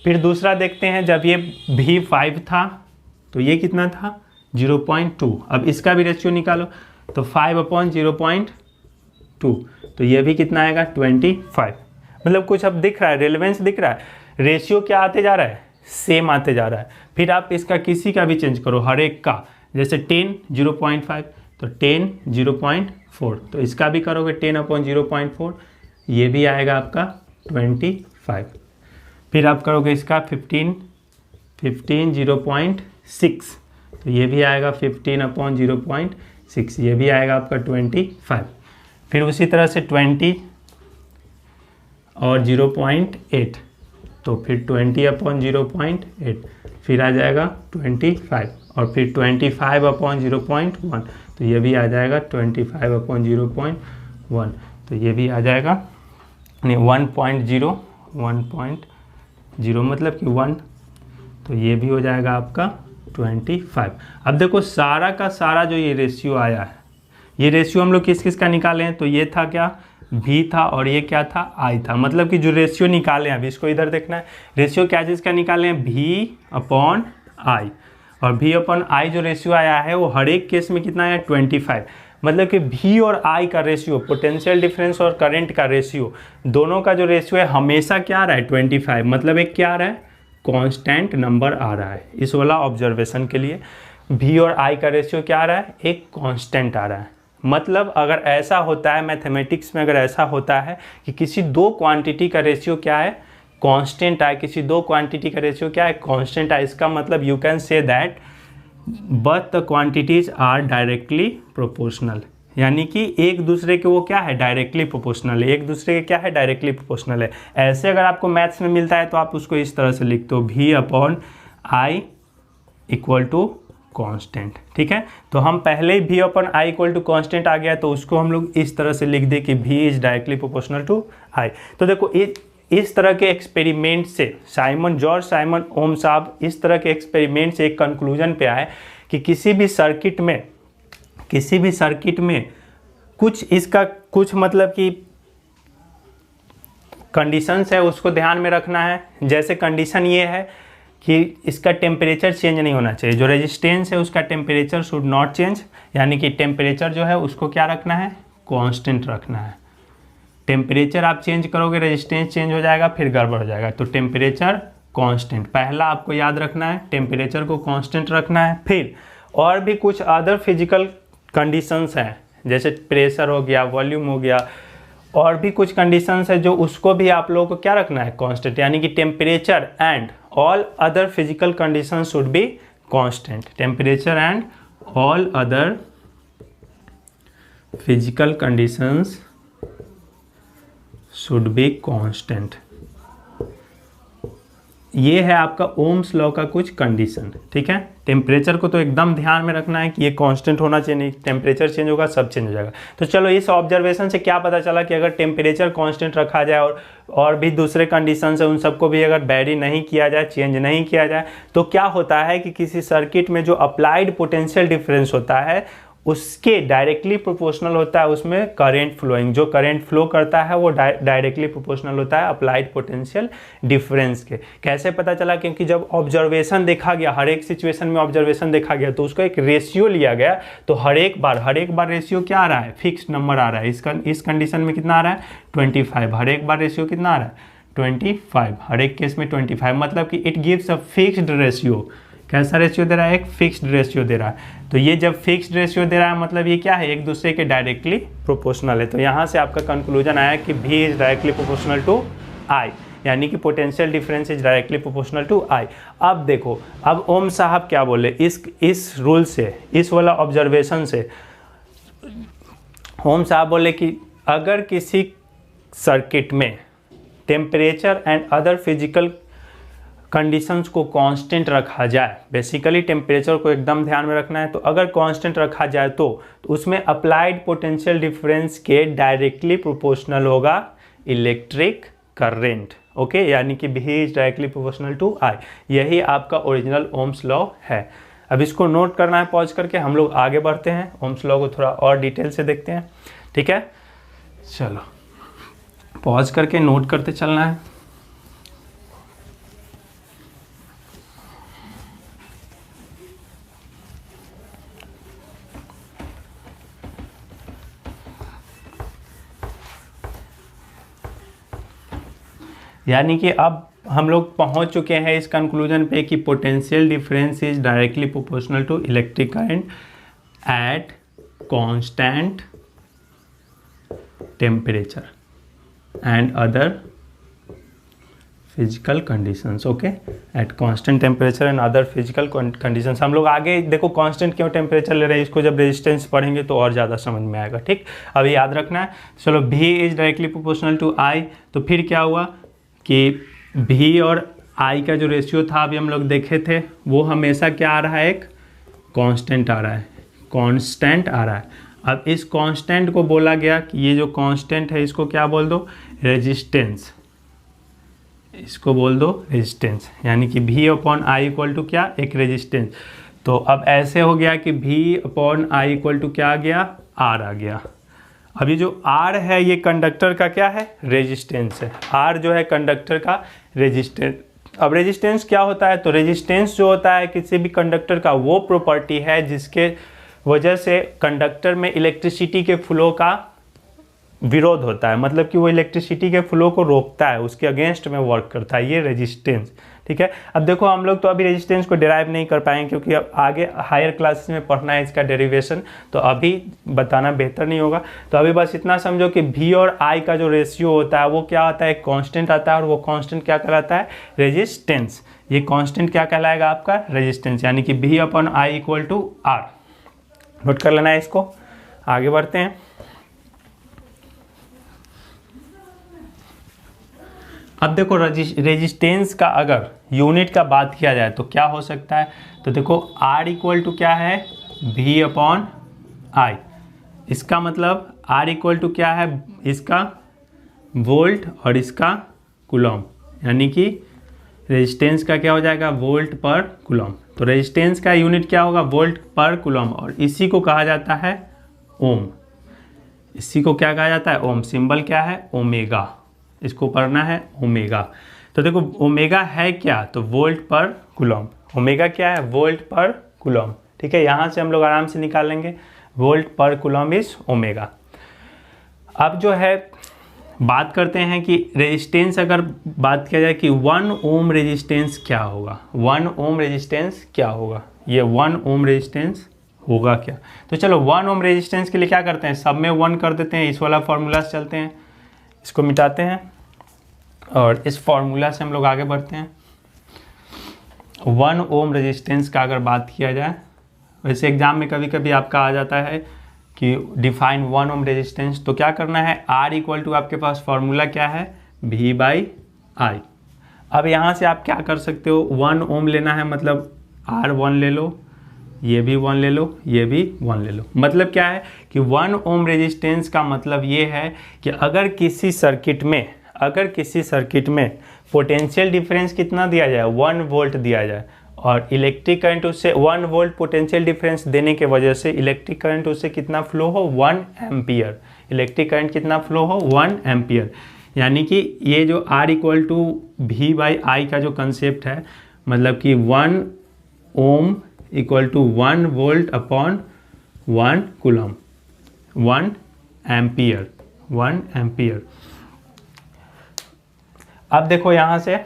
फिर दूसरा देखते हैं, जब ये भी 5 था तो ये कितना था 0.2। अब इसका भी रेशियो निकालो, तो 5/0.2, तो ये भी कितना आएगा 25। मतलब कुछ अब दिख रहा है, रेलेवेंस दिख रहा है, रेशियो क्या आते जा रहा है, सेम आते जा रहा है। फिर आप इसका किसी का भी चेंज करो, हर एक का, जैसे 10 0.5 तो 10 0.4, तो इसका भी करोगे 10/0.4, ये भी आएगा आपका 25। फिर आप करोगे इसका 15 0.6, तो ये भी आएगा 15/0.6, ये भी आएगा आपका 25। फिर उसी तरह से 20 और 0.8, तो फिर 20/0.8, फिर आ जाएगा 25, और फिर 25/0.1, तो ये भी आ जाएगा 25/0.1, तो ये भी आ जाएगा 1.0 मतलब कि 1, तो ये भी हो जाएगा आपका 25। अब देखो सारा का सारा जो ये रेशियो आया है, ये रेशियो हम लोग किस किस का निकाले हैं, तो ये था क्या, v था, और ये क्या था, i था। मतलब कि जो रेशियो निकाले हैं, अभी इसको इधर देखना है, रेशियो क्या चीज़ का निकाले हैं, v/i, और v/i जो रेशियो आया है वो हर एक केस में कितना है, 25। मतलब कि v और i का रेशियो, पोटेंशियल डिफरेंस और करंट का रेशियो, दोनों का जो रेशियो है हमेशा क्या आ रहा है, 25। मतलब एक क्या आ रहा है, कांस्टेंट नंबर आ रहा है। इस वाला ऑब्जर्वेशन के लिए v और i का रेशियो क्या आ रहा है, एक कांस्टेंट आ रहा है। मतलब अगर ऐसा होता है मैथमेटिक्स में, अगर ऐसा होता है कि किसी दो क्वांटिटी का रेशियो क्या है, कांस्टेंट है, किसी दो क्वांटिटी का रेशियो क्या है, कांस्टेंट है, इसका मतलब you can say that but the quantities are directly proportional. यानी कि एक दूसरे के वो क्या है, डायरेक्टली प्रोपोर्शनल है, एक दूसरे के क्या है, डायरेक्टली प्रोपोर्शनल है। ऐसे अगर आपको मैथ्स में मिलता है तो आप उसको इस तरह से लिखते हो, v/i इक्वल टू कांस्टेंट। ठीक है, तो हम पहले ही v/i इक्वल टू कांस्टेंट आ गया, तो उसको हम लोग इस तरह से लिख दे कि v is directly proportional to i। तो देखो इस तरह के एक्सपेरिमेंट से जॉर्ज साइमन ओम साहब इस तरह के एक्सपेरिमेंट से एक कंक्लूजन पे आए कि किसी भी सर्किट में कुछ मतलब कि कंडीशंस है, उसको ध्यान में रखना है। जैसे कंडीशन ये है कि इसका टेम्परेचर चेंज नहीं होना चाहिए, जो रेजिस्टेंस है उसका टेम्परेचर शुड नॉट चेंज, यानी कि टेम्परेचर जो है उसको क्या रखना है, कांस्टेंट रखना है। टेम्परेचर आप चेंज करोगे रेजिस्टेंस चेंज हो जाएगा, फिर गड़बड़ हो जाएगा। तो टेम्परेचर कांस्टेंट पहला आपको याद रखना है, टेम्परेचर को कांस्टेंट रखना है। फिर और भी कुछ अदर फिजिकल कंडीशंस हैं, जैसे प्रेशर हो गया, वॉल्यूम हो गया, और भी कुछ कंडीशंस है जो उसको भी आप लोगों को क्या रखना है, कांस्टेंट। यानी कि temperature and all other physical conditions should be constant. Temperature and all other physical conditions should be constant. ये है आपका ओम्स लॉ का कुछ कंडीशन। ठीक है, टेम्परेचर को तो एकदम ध्यान में रखना है कि ये कांस्टेंट होना चाहिए, नहीं टेम्परेचर चेंज होगा सब चेंज हो जाएगा। तो चलो इस ऑब्जर्वेशन से क्या पता चला कि अगर टेम्परेचर कांस्टेंट रखा जाए और भी दूसरे कंडीशन है उन सबको भी अगर वैरी नहीं किया जाए, चेंज नहीं किया जाए, तो क्या होता है कि किसी सर्किट में जो अप्लाइड पोटेंशियल डिफरेंस होता है उसके डायरेक्टली प्रोपोर्शनल होता है उसमें करंट फ्लोइंग। जो करंट फ्लो करता है वो डायरेक्टली प्रोपोर्शनल होता है अप्लाइड पोटेंशियल डिफरेंस के। कैसे पता चला, क्योंकि जब ऑब्जर्वेशन देखा गया, हर एक सिचुएशन में ऑब्जर्वेशन देखा गया तो उसको एक रेशियो लिया गया, तो हर एक बार रेशियो क्या आ रहा है, फिक्स्ड नंबर आ रहा है। इस कंडीशन में कितना आ रहा है, 25। हर एक बार रेशियो कितना आ रहा है, 25। हर एक केस में 25, मतलब कि it gives a fixed ratio. कैसा रेशियो दे रहा है, एक फिक्स्ड रेशियो दे रहा है। तो ये जब फिक्स्ड रेशियो दे रहा है मतलब ये क्या है, एक दूसरे के डायरेक्टली प्रोपोर्शनल है। तो यहाँ से आपका कंक्लूजन आया कि v is directly proportional to i, यानी कि potential difference is directly proportional to i। अब देखो, अब ओम साहब क्या बोले इस रूल से, इस वाला ऑब्जर्वेशन से ओम साहब बोले कि अगर किसी सर्किट में temperature and other physical conditions को कांस्टेंट रखा जाए, बेसिकली टेम्परेचर को एकदम ध्यान में रखना है, तो अगर कांस्टेंट रखा जाए तो उसमें अप्लाइड पोटेंशियल डिफरेंस के डायरेक्टली प्रोपोर्शनल होगा इलेक्ट्रिक करंट। ओके, यानी कि v is directly proportional to i। यही आपका ओरिजिनल ओम्स लॉ है। अब इसको नोट करना है पॉज करके, हम लोग आगे बढ़ते हैं, ओम्स लॉ को थोड़ा और डिटेल से देखते हैं। ठीक है, चलो पॉज करके नोट करते चलना है। यानी कि अब हम लोग पहुंच चुके हैं इस कंक्लूजन पे कि potential difference is directly proportional to electric current at constant temperature. And other physical conditions. Okay, at constant temperature and other physical conditions. हम लोग आगे देखो कांस्टेंट क्यों टेम्परेचर ले रहे हैं, इसको जब रेजिस्टेंस पढ़ेंगे तो और ज़्यादा समझ में आएगा। ठीक, अभी याद रखना है। चलो V is directly proportional to I, तो फिर क्या हुआ कि V और I का जो रेशियो था अभी हम लोग देखे थे, वो हमेशा क्या आ रहा है, एक कांस्टेंट आ रहा है, कांस्टेंट आ रहा है। अब इस कांस्टेंट को बोला गया कि ये जो कांस्टेंट है इसको क्या बोल दो, रेजिस्टेंस। इसको बोल दो रेजिस्टेंस, यानी कि V upon I equal to क्या, एक रेजिस्टेंस। तो अब ऐसे हो गया कि V upon I equal to क्या आ गया, R आ गया। अब ये जो R है ये कंडक्टर का क्या है, रेजिस्टेंस है। R जो है कंडक्टर का रेजिस्टेंस। अब रेजिस्टेंस क्या होता है, तो रेजिस्टेंस जो होता है किसी भी कंडक्टर का वो प्रॉपर्टी है जिसके वजह से कंडक्टर में इलेक्ट्रिसिटी के फ्लो का विरोध होता है, मतलब कि वो इलेक्ट्रिसिटी के फ्लो को रोकता है, उसके अगेंस्ट में वर्क करता है, ये रेजिस्टेंस। ठीक है, अब देखो हम लोग तो अभी रेजिस्टेंस को डिराइव नहीं कर पाएंगे क्योंकि अब आगे हायर क्लासेस में पढ़ना है इसका डेरिवेशन, तो अभी बताना बेहतर नहीं होगा। तो अभी बस इतना समझो कि V और I का जो रेशियो होता है वो क्या होता है, कांस्टेंट आता है, और वो कांस्टेंट क्या कहलाता है, रेजिस्टेंस। ये कांस्टेंट क्या कहलाएगा, आपका रेजिस्टेंस, यानी कि V upon I equal to R। Note कर लेना है इसको, आगे बढ़ते हैं। अब देखो रेजिस्टेंस का अगर यूनिट का बात किया जाए तो क्या हो सकता है, तो देखो R इक्वल टू क्या है, V अपॉन I। इसका मतलब R इक्वल टू क्या है, इसका वोल्ट और इसका कूलम, यानी कि रेजिस्टेंस का क्या हो जाएगा, वोल्ट पर कूलम। तो रेजिस्टेंस का यूनिट क्या होगा, वोल्ट पर कूलम, और इसी को कहा जाता है ओम। इसी को क्या कहा जाता है, ओम। सिंबल क्या है, ओमेगा। इसको पढ़ना है ओमेगा। तो देखो ओमेगा है क्या, तो वोल्ट पर कूलम। ओमेगा क्या है, वोल्ट पर कूलम। ठीक है, यहाँ से हम लोग आराम से निकालेंगे, वोल्ट पर कूलम इज ओमेगा। अब जो है बात करते हैं कि रेजिस्टेंस, अगर बात किया जाए कि 1 ओम रेजिस्टेंस क्या होगा, 1 ओम रेजिस्टेंस क्या होगा, ये 1 ओम रेजिस्टेंस होगा क्या। तो चलो 1 ओम रेजिस्टेंस के लिए क्या करते हैं, सब में 1 कर देते हैं, इस वाला फॉर्मूला से चलते हैं, इसको मिटाते हैं और इस फॉर्मूला से हम लोग आगे बढ़ते हैं। 1 ओम रेजिस्टेंस का अगर बात किया जाए, वैसे एग्जाम में कभी कभी आपका आ जाता है कि डिफाइन 1 ओम रेजिस्टेंस, तो क्या करना है, R इक्वल टू आपके पास फॉर्मूला क्या है, V बाई I। अब यहाँ से आप क्या कर सकते हो, 1 ओम लेना है, मतलब R1 ले लो, ये भी 1 ले लो, ये भी 1 ले लो। मतलब क्या है कि 1 ओम रेजिस्टेंस का मतलब ये है कि अगर किसी सर्किट में पोटेंशियल डिफरेंस कितना दिया जाए, 1 वोल्ट दिया जाए, और इलेक्ट्रिक करंट उससे 1 वोल्ट पोटेंशियल डिफरेंस देने के वजह से इलेक्ट्रिक करंट उससे कितना फ्लो हो, 1 एम्पियर। इलेक्ट्रिक करंट कितना फ्लो हो, 1 एम्पियर। यानी कि ये जो R equal to V by I का जो कंसेप्ट है, मतलब कि 1 ohm equal to 1 volt upon 1 coulomb, 1 ampere, 1 ampere. अब देखो यहाँ से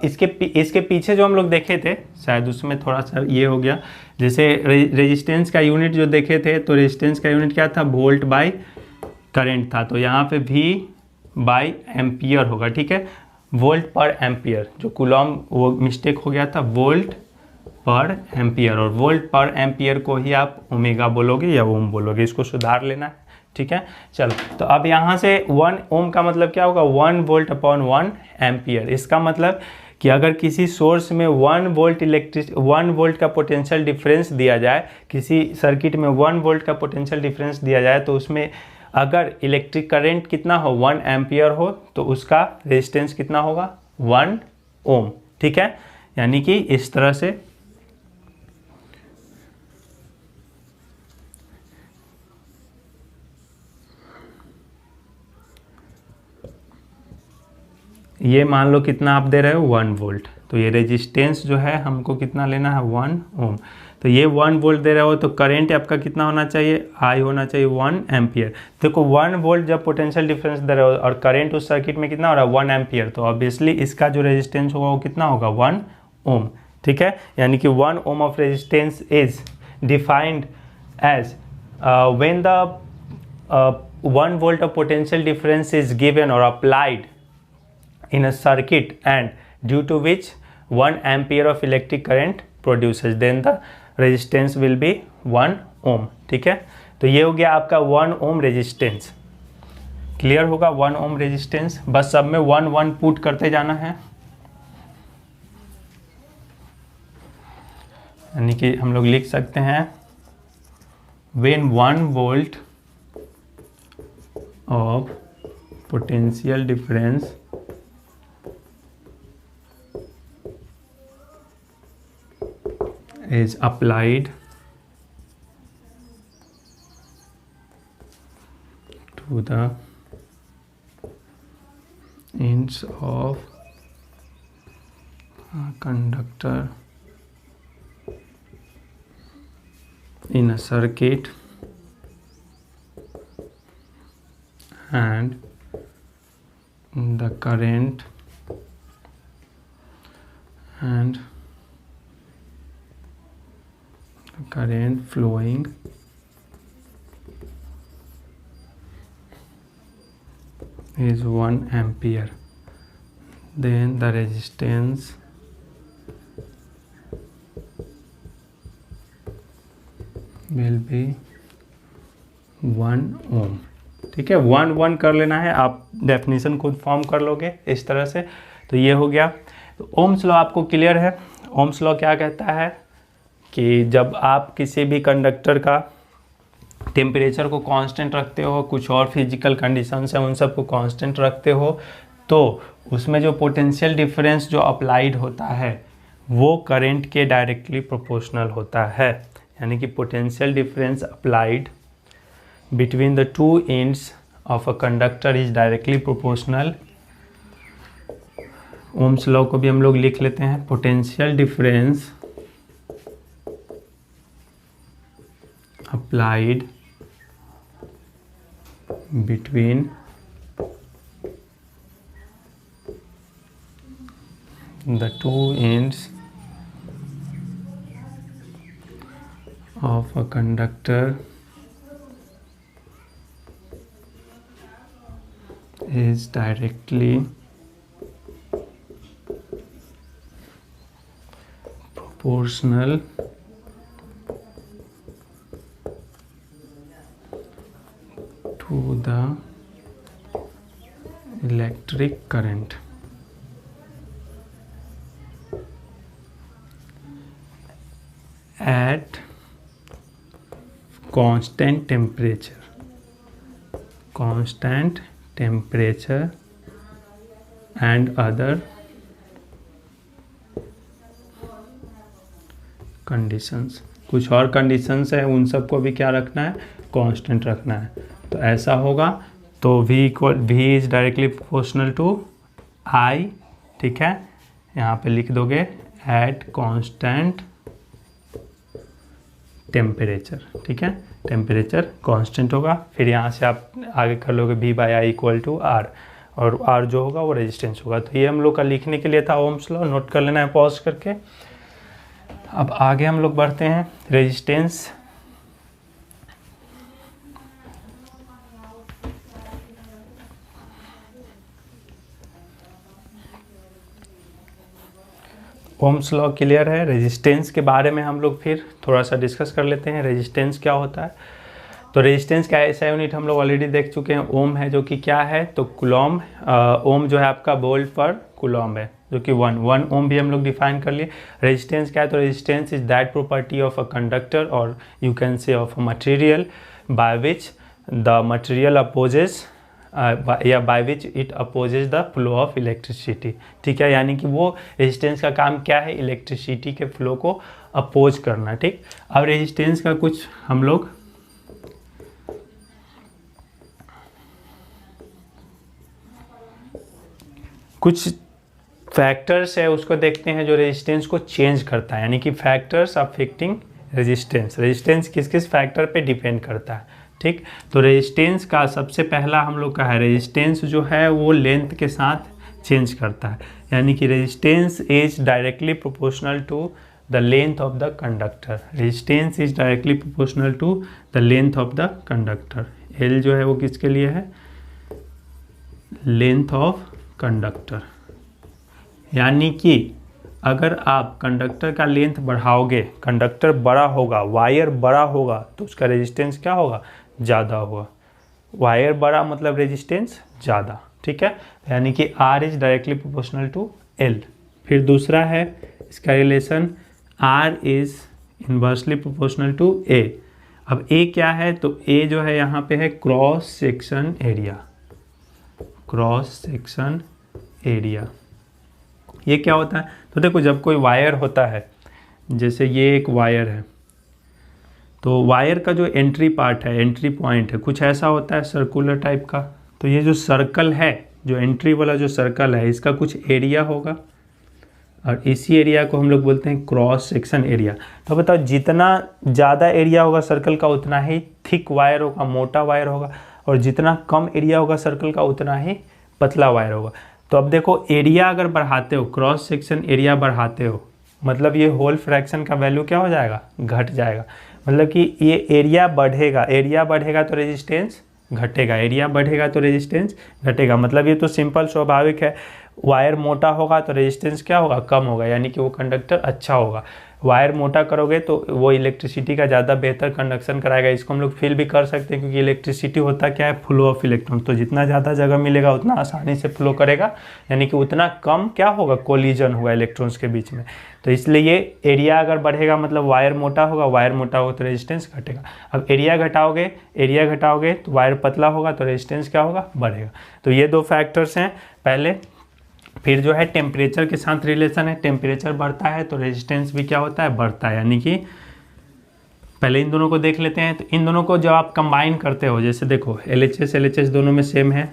इसके पीछे जो हम लोग देखे थे, शायद उसमें थोड़ा सा ये हो गया, जैसे रेजिस्टेंस का यूनिट जो देखे थे, तो रेजिस्टेंस का यूनिट क्या था, वोल्ट बाई करंट था, तो यहाँ पे V बाई एम्पियर होगा। ठीक है, वोल्ट पर एम्पियर, जो कूलम वो मिस्टेक हो गया था, वोल्ट पर एम्पियर, और वोल्ट पर एम्पियर को ही आप ओमेगा बोलोगे या ओम बोलोगे, इसको सुधार लेना है। ठीक है, चलो, तो अब यहाँ से 1 ओम का मतलब क्या होगा, 1 वोल्ट अपॉन 1 एम्पियर। इसका मतलब कि अगर किसी सोर्स में 1 वोल्ट का पोटेंशियल डिफरेंस दिया जाए, किसी सर्किट में 1 वोल्ट का पोटेंशियल डिफरेंस दिया जाए, तो उसमें अगर इलेक्ट्रिक करंट कितना हो, 1 एम्पियर हो, तो उसका रेजिस्टेंस कितना होगा, 1 ओम। ठीक है, यानी कि इस तरह से ये मान लो कितना आप दे रहे हो, 1 वोल्ट, तो ये रेजिस्टेंस जो है हमको कितना लेना है, 1 ओम। तो ये 1 वोल्ट दे रहे हो, तो करंट आपका कितना होना चाहिए, I होना चाहिए 1 एम्पियर। देखो 1 वोल्ट जब पोटेंशियल डिफरेंस दे रहे हो और करंट उस सर्किट में कितना हो रहा है, 1 एम्पियर, तो ऑब्वियसली इसका जो रेजिस्टेंस होगा वो कितना होगा, 1 ओम। ठीक है, यानी कि 1 ohm of resistance is defined as when the 1 volt of potential difference is given or applied in a circuit and due to which 1 ampere of electric current produces, then the resistance will be 1 ohm. ठीक है, तो ये हो गया आपका 1 ohm resistance. Clear होगा 1 ohm resistance. बस सब में 1 1 पुट करते जाना है, यानी कि हम लोग लिख सकते हैं when 1 volt of potential difference is applied to the ends of a conductor in a circuit and the current flowing is 1 ampere, then the resistance will be 1 ohm. ठीक है, 1 1 कर लेना है, आप डेफिनेशन खुद फॉर्म कर लोगे इस तरह से. तो ये हो गया. तो ओम्स लॉ आपको क्लियर है. ओम्स लॉ क्या कहता है कि जब आप किसी भी कंडक्टर का टेम्परेचर को कांस्टेंट रखते हो, कुछ और फिजिकल कंडीशंस हैं उन सब को कांस्टेंट रखते हो, तो उसमें जो पोटेंशियल डिफरेंस जो अप्लाइड होता है वो करंट के डायरेक्टली प्रोपोर्शनल होता है. यानी कि potential difference applied between the two ends of a conductor is directly proportional. Ohm's law को भी हम लोग लिख लेते हैं. Potential difference applied between the two ends of a conductor is directly proportional to the electric current at constant temperature and other conditions. कुछ और conditions है उन सबको भी क्या रखना है, कांस्टेंट रखना है. तो ऐसा होगा. तो V is directly proportional to I. ठीक है, यहाँ पे लिख दोगे एट कांस्टेंट टेम्परेचर. ठीक है, टेम्परेचर कांस्टेंट होगा. फिर यहाँ से आप आगे कर लोगे V/I इक्वल टू R, और R जो होगा वो रेजिस्टेंस होगा. तो ये हम लोग का लिखने के लिए था ओम्स लॉ. नोट कर लेना है पॉज करके. अब आगे हम लोग बढ़ते हैं. रेजिस्टेंस ओम्स लॉ क्लियर है. रेजिस्टेंस के बारे में हम लोग फिर थोड़ा सा डिस्कस कर लेते हैं. रेजिस्टेंस क्या होता है. तो रेजिस्टेंस का ऐसा यूनिट हम लोग ऑलरेडी देख चुके हैं. ओम है जो कि क्या है, तो कुलॉम. ओम जो है आपका वोल्ट पर कुलॉम है, जो कि 1 ओम भी हम लोग डिफाइन कर लिए. रेजिस्टेंस क्या है, तो resistance is that property of a conductor or you can say of a material by which the material opposes या by which it opposes the flow of electricity. ठीक है, यानी कि वो रेजिस्टेंस का काम क्या है, इलेक्ट्रिसिटी के फ्लो को अपोज करना. ठीक, अब रेजिस्टेंस का कुछ हम लोग कुछ फैक्टर्स है उसको देखते हैं जो रेजिस्टेंस को चेंज करता है. यानी कि फैक्टर्स अफेक्टिंग रेजिस्टेंस. रेजिस्टेंस किस किस फैक्टर पे डिपेंड करता है. ठीक, तो रेजिस्टेंस का सबसे पहला हम लोग का है, रेजिस्टेंस जो है वो लेंथ के साथ चेंज करता है. यानी कि resistance is directly proportional to the length of the conductor. Resistance is directly proportional to the length of the conductor. L जो है वो किसके लिए है, लेंथ ऑफ कंडक्टर। यानी कि अगर आप कंडक्टर का लेंथ बढ़ाओगे, कंडक्टर बड़ा होगा, वायर बड़ा होगा, तो उसका रेजिस्टेंस क्या होगा, ज़्यादा होगा। वायर बड़ा मतलब रेजिस्टेंस ज़्यादा, ठीक है। यानी कि R is directly proportional to L। फिर दूसरा है इसका relation, R is inversely proportional to A। अब A क्या है, तो A जो है यहाँ पे है cross section area. Cross section area ये क्या होता है, तो देखो जब कोई वायर होता है, जैसे ये एक वायर है, तो वायर का जो एंट्री पार्ट है, एंट्री पॉइंट है, कुछ ऐसा होता है सर्कुलर टाइप का। तो ये जो सर्कल है, जो एंट्री वाला जो सर्कल है, इसका कुछ एरिया होगा और इसी एरिया को हम लोग बोलते हैं क्रॉस सेक्शन एरिया। तो बताओ जितना ज़्यादा एरिया होगा सर्कल का उतना ही थिक वायर होगा, मोटा वायर होगा, और जितना कम एरिया होगा सर्कल का उतना ही पतला वायर होगा। तो अब देखो एरिया अगर बढ़ाते हो, क्रॉस सेक्शन एरिया बढ़ाते हो, मतलब ये होल फ्रैक्शन का वैल्यू क्या हो जाएगा, घट जाएगा। मतलब कि ये एरिया बढ़ेगा, एरिया बढ़ेगा तो रेजिस्टेंस घटेगा, एरिया बढ़ेगा तो रेजिस्टेंस घटेगा। मतलब ये तो सिंपल स्वाभाविक है, वायर मोटा होगा तो रेजिस्टेंस क्या होगा, कम होगा, यानी कि वो कंडक्टर अच्छा होगा। वायर मोटा करोगे तो वो इलेक्ट्रिसिटी का ज़्यादा बेहतर कंडक्शन कराएगा। इसको हम लोग फील भी कर सकते हैं, क्योंकि इलेक्ट्रिसिटी होता क्या है, फ्लो ऑफ इलेक्ट्रॉन। तो जितना ज़्यादा जगह मिलेगा उतना आसानी से फ्लो करेगा, यानी कि उतना कम क्या होगा, कोलिजन होगा इलेक्ट्रॉन्स के बीच में। तो इसलिए ये एरिया अगर बढ़ेगा मतलब वायर मोटा होगा, वायर मोटा होगा तो रेजिस्टेंस घटेगा। अब एरिया घटाओगे तो वायर पतला होगा तो रेजिस्टेंस क्या होगा, बढ़ेगा। तो ये दो फैक्टर्स हैं पहले। फिर जो है टेम्परेचर के साथ रिलेशन है, टेम्परेचर बढ़ता है तो रेजिस्टेंस भी क्या होता है, बढ़ता है। यानी कि पहले इन दोनों को देख लेते हैं। तो इन दोनों को जब आप कंबाइन करते हो, जैसे देखो LHS दोनों में सेम है,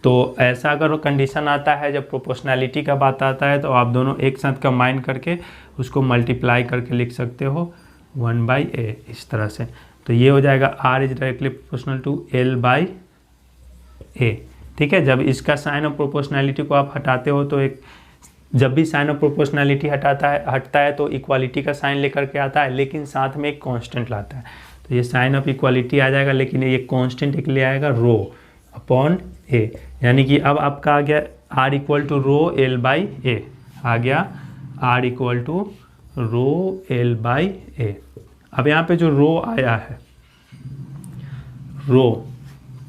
तो ऐसा अगर कंडीशन आता है जब प्रोपोर्शनैलिटी का बात आता है, तो आप दोनों एक साथ कंबाइन करके उसको मल्टीप्लाई करके लिख सकते हो 1/a इस तरह से। तो ये हो जाएगा R is directly proportional to L/a, ठीक है। जब इसका साइन ऑफ प्रोपोर्शनैलिटी को आप हटाते हो तो एक, जब भी साइन ऑफ प्रोपोर्शनैलिटी हटता है तो इक्वालिटी का साइन लेकर के आता है, लेकिन साथ में एक कांस्टेंट लाता है। तो ये साइन ऑफ इक्वालिटी आ जाएगा, लेकिन ये कांस्टेंट एक ले आएगा रो अपॉन ए। यानी कि अब आपका आ गया R equal to rho L/a आ गया, R equal to rho L/a। अब यहाँ पे जो रो आया है, रो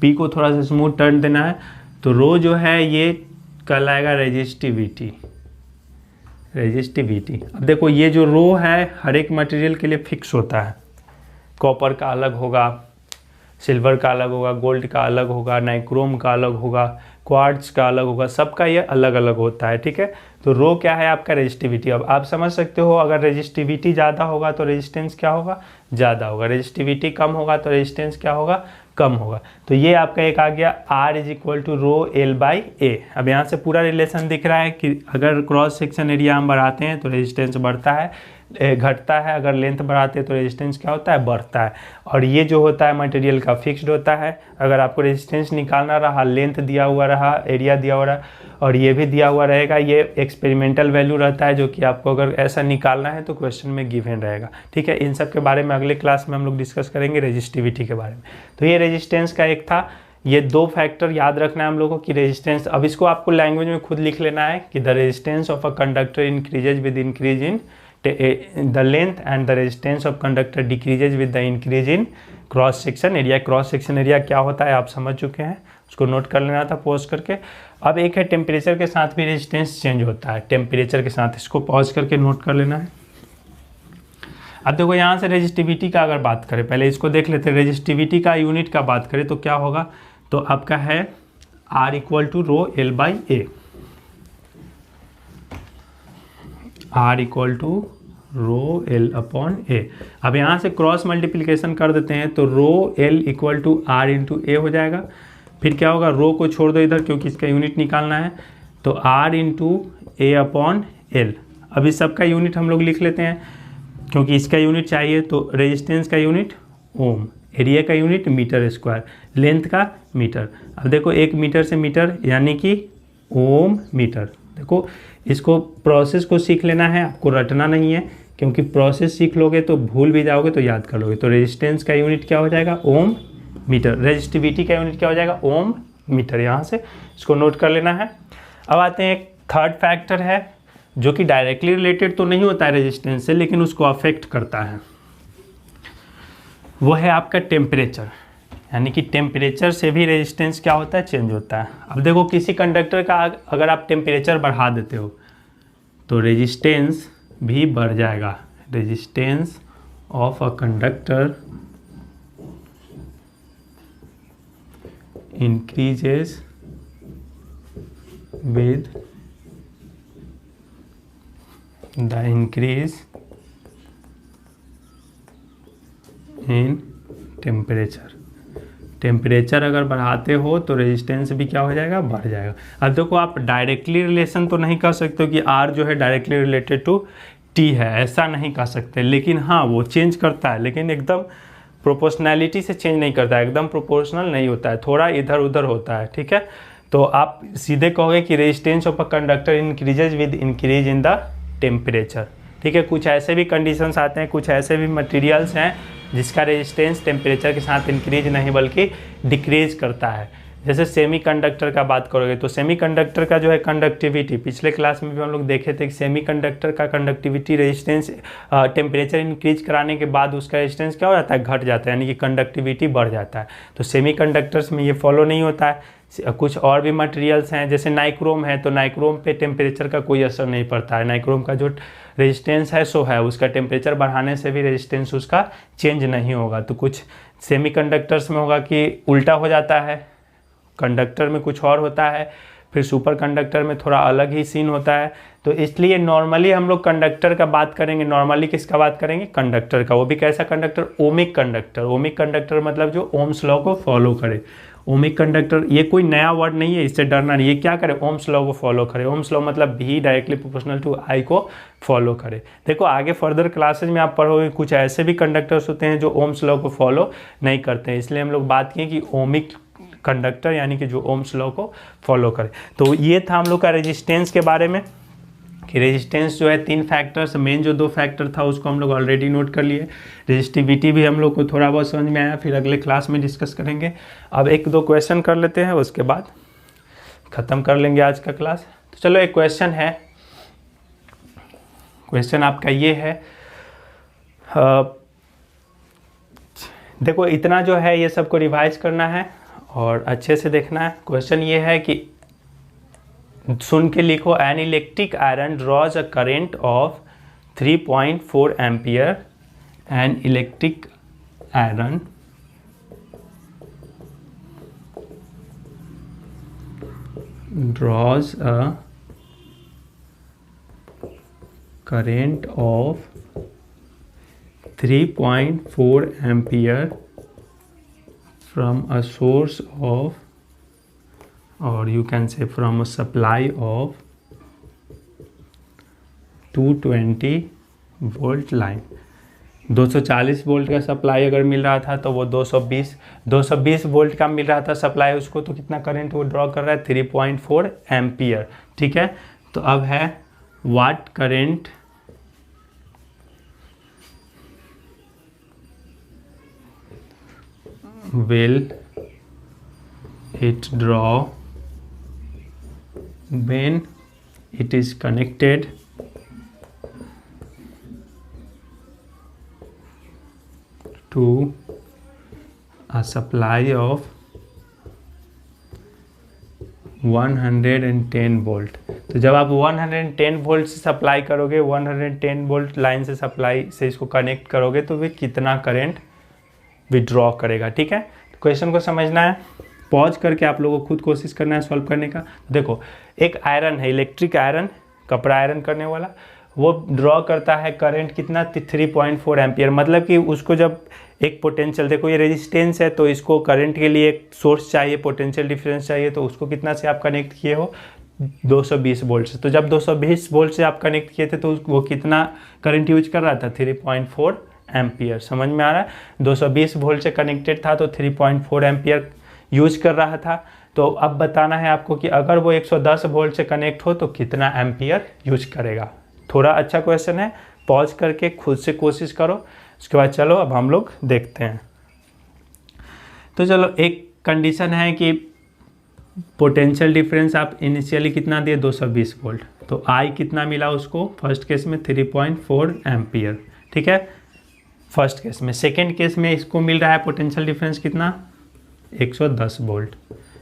P को थोड़ा सा स्मूथ टर्न देना है, तो रो जो है ये कहलाएगा रेजिस्टिविटी। अब देखो ये जो रो है हर एक मटेरियल के लिए फिक्स होता है। कॉपर का अलग होगा, सिल्वर का अलग होगा, गोल्ड का अलग होगा, नाइक्रोम का अलग होगा, क्वार्ट्ज का अलग होगा, सबका ये अलग अलग होता है, ठीक है। तो रो क्या है आपका, रेजिस्टिविटी। अब आप समझ सकते हो अगर रेजिस्टिविटी ज़्यादा होगा तो रेजिस्टेंस क्या होगा, ज़्यादा होगा। रेजिस्टिविटी कम होगा तो रेजिस्टेंस क्या होगा, कम होगा। तो ये आपका एक आ गया R is equal to rho L/a। अब यहाँ से पूरा रिलेशन दिख रहा है कि अगर क्रॉस सेक्शन एरिया हम बढ़ाते हैं तो रेजिस्टेंस बढ़ता है, घटता है, अगर लेंथ बढ़ाते हैं तो रेजिस्टेंस क्या होता है, बढ़ता है। और ये जो होता है मटेरियल का फिक्स्ड होता है। अगर आपको रेजिस्टेंस निकालना रहा, लेंथ दिया हुआ रहा, एरिया दिया हुआ रहा और ये भी दिया हुआ रहेगा, ये एक्सपेरिमेंटल वैल्यू रहता है, जो कि आपको अगर ऐसा निकालना है तो क्वेश्चन में गिवन रहेगा, ठीक है। इन सब के बारे में अगले क्लास में हम लोग डिस्कस करेंगे, रेजिस्टिविटी के बारे में। तो ये रेजिस्टेंस का एक था। ये दो फैक्टर याद रखना है हम लोगों को कि रेजिस्टेंस, अब इसको आपको लैंग्वेज में खुद लिख लेना है कि the resistance of a conductor increases with increase in the length and the resistance of conductor decreases with the increase in cross section area। Cross section area क्या होता है आप समझ चुके हैं, उसको नोट कर लेना था पॉज करके। अब एक है टेम्परेचर के साथ भी रेजिस्टेंस चेंज होता है, टेम्परेचर के साथ, इसको पॉज करके नोट कर लेना है। अब देखो यहाँ से रेजिस्टिविटी का अगर बात करें, पहले इसको देख लेते हैं। रेजिस्टिविटी का यूनिट का बात करें तो क्या होगा, तो आपका है R equal to rho L/a। R equal to rho L/a। अब यहाँ से क्रॉस मल्टीप्लिकेशन कर देते हैं तो rho L equal to R into a हो जाएगा। फिर क्या होगा, रो को छोड़ दो इधर क्योंकि इसका यूनिट निकालना है, तो R इंटू a/L। अब इस सब का यूनिट हम लोग लिख लेते हैं क्योंकि इसका यूनिट चाहिए। तो रेजिस्टेंस का यूनिट ओम, एरिया का यूनिट मीटर स्क्वायर, लेंथ का मीटर। अब देखो 1 मीटर से मीटर यानी कि ओम मीटर। देखो इसको प्रोसेस को सीख लेना है, आपको रटना नहीं है क्योंकि प्रोसेस सीख लोगे तो भूल भी जाओगे तो याद कर लोगे। तो रेजिस्टेंस का यूनिट क्या हो जाएगा, ओम मीटर। रेजिस्टिविटी का यूनिट क्या हो जाएगा, ओम मीटर। यहाँ से इसको नोट कर लेना है। अब आते हैं एक थर्ड फैक्टर है जो कि डायरेक्टली रिलेटेड तो नहीं होता है रेजिस्टेंस से, लेकिन उसको अफेक्ट करता है। वो है आपका टेम्परेचर, यानी कि टेम्परेचर से भी रेजिस्टेंस क्या होता है, चेंज होता है। अब देखो किसी कंडक्टर का अगर आप टेम्परेचर बढ़ा देते हो तो रेजिस्टेंस भी बढ़ जाएगा। Resistance of a conductor increases with the increase in temperature। Temperature अगर बढ़ाते हो तो रेजिस्टेंस भी क्या हो जाएगा, बढ़ जाएगा। अब देखो आप डायरेक्टली रिलेशन तो नहीं कर सकते हो कि R जो है डायरेक्टली रिलेटेड टू T है, ऐसा नहीं कर सकते, लेकिन हाँ वो चेंज करता है, लेकिन एकदम प्रोपोर्शनैलिटी से चेंज नहीं करता है, एकदम प्रोपोर्शनल नहीं होता है, थोड़ा इधर उधर होता है, ठीक है। तो आप सीधे कहोगे कि resistance of a conductor increases with increase in the temperature, ठीक है। कुछ ऐसे भी कंडीशंस आते हैं, कुछ ऐसे भी मटेरियल्स हैं जिसका रेजिस्टेंस टेम्परेचर के साथ इंक्रीज नहीं बल्कि डिक्रीज करता है। जैसे सेमीकंडक्टर का बात करोगे तो सेमीकंडक्टर का जो है कंडक्टिविटी, पिछले क्लास में भी हम लोग देखे थे कि सेमीकंडक्टर का कंडक्टिविटी रेजिस्टेंस टेम्परेचर इंक्रीज कराने के बाद उसका रेजिस्टेंस क्या हो जाता है, घट जाता है, यानी कि कंडक्टिविटी बढ़ जाता है। तो सेमीकंडक्टर्स में ये फॉलो नहीं होता है। कुछ और भी मटेरियल्स हैं जैसे नाइक्रोम है, तो नाइक्रोम पे टेम्परेचर का कोई असर नहीं पड़ता है। नाइक्रोम का जो रेजिस्टेंस है सो है, उसका टेम्परेचर बढ़ाने से भी रेजिस्टेंस उसका चेंज नहीं होगा। तो कुछ सेमीकंडक्टर्स में होगा कि उल्टा हो जाता है, कंडक्टर में कुछ और होता है, फिर सुपर कंडक्टर में थोड़ा अलग ही सीन होता है। तो इसलिए नॉर्मली हम लोग कंडक्टर का बात करेंगे, नॉर्मली किसका बात करेंगे, कंडक्टर का। वो भी कैसा conductor, ohmic conductor. Ohmic conductor मतलब जो ओम्स लॉ को फॉलो करे। ओमिक कंडक्टर ये कोई नया वर्ड नहीं है, इससे डरना नहीं। ये क्या करे, ओम्स लॉ को फॉलो करे। ओम्स लॉ मतलब भी डायरेक्टली प्रोपोर्शनल टू आई को फॉलो करे। देखो आगे फर्दर क्लासेज में आप पढ़ोगे कुछ ऐसे भी कंडक्टर्स होते हैं जो ओम्स लॉ को फॉलो नहीं करते हैं, इसलिए हम लोग बात किए कि ओमिक कंडक्टर यानी कि जो ओम्स लॉ को फॉलो करे। तो ये था हम लोग का रेजिस्टेंस के बारे में कि रेजिस्टेंस जो है 3 फैक्टर्स, मेन जो 2 फैक्टर था उसको हम लोग ऑलरेडी नोट कर लिए। रेजिस्टिविटी भी हम लोग को थोड़ा बहुत समझ में आया, फिर अगले क्लास में डिस्कस करेंगे। अब 1-2 क्वेश्चन कर लेते हैं, उसके बाद ख़त्म कर लेंगे आज का क्लास। तो चलो एक क्वेश्चन है, क्वेश्चन आपका ये है, देखो इतना जो है ये सबको रिवाइज करना है और अच्छे से देखना है। क्वेश्चन ये है कि सुन के लिखो, an electric iron draws a current of 3.4 ampere. An electric iron draws a current of 3.4 ampere from a source of, or you can say from a supply of 220 volt line. 240 volt का supply अगर मिल रहा था तो वो 220 volt का मिल रहा था supply उसको, तो कितना करंट वो ड्रॉ कर रहा है, 3.4 एम्पियर, ठीक है। तो अब है what current will it draw when it is connected to a supply of 110 volt. तो जब आप 110 वोल्ट से सप्लाई करोगे, 110 वोल्ट लाइन से सप्लाई से इसको कनेक्ट करोगे तो वे कितना करंट विड्रॉ करेगा, ठीक है। तो क्वेश्चन को समझना है, पॉज करके आप लोगों को खुद कोशिश करना है सॉल्व करने का। तो देखो एक आयरन है, इलेक्ट्रिक आयरन, कपड़ा आयरन करने वाला, वो ड्रॉ करता है करंट कितना, 3.4 एम्पियर। मतलब कि उसको जब एक पोटेंशियल, देखो ये रेजिस्टेंस है तो इसको करंट के लिए एक सोर्स चाहिए, पोटेंशियल डिफरेंस चाहिए, तो उसको कितना से आप कनेक्ट किए हो, 220 वोल्ट से। तो जब 220 वोल्ट से आप कनेक्ट किए थे तो वो कितना करंट यूज कर रहा था, 3.4 एम्पियर। समझ में आ रहा है, 220 वोल्ट से कनेक्टेड था तो 3.4 एम्पियर यूज कर रहा था। तो अब बताना है आपको कि अगर वो 110 वोल्ट से कनेक्ट हो तो कितना एम्पियर यूज करेगा। थोड़ा अच्छा क्वेश्चन है, पॉज करके खुद से कोशिश करो, उसके बाद चलो अब हम लोग देखते हैं। तो चलो, एक कंडीशन है कि पोटेंशियल डिफरेंस आप इनिशियली कितना दिए 220 वोल्ट, तो आई कितना मिला उसको फर्स्ट केस में 3.4 एम्पियर, ठीक है फर्स्ट केस में। सेकेंड केस में इसको मिल रहा है पोटेंशियल डिफरेंस कितना 110 वोल्ट,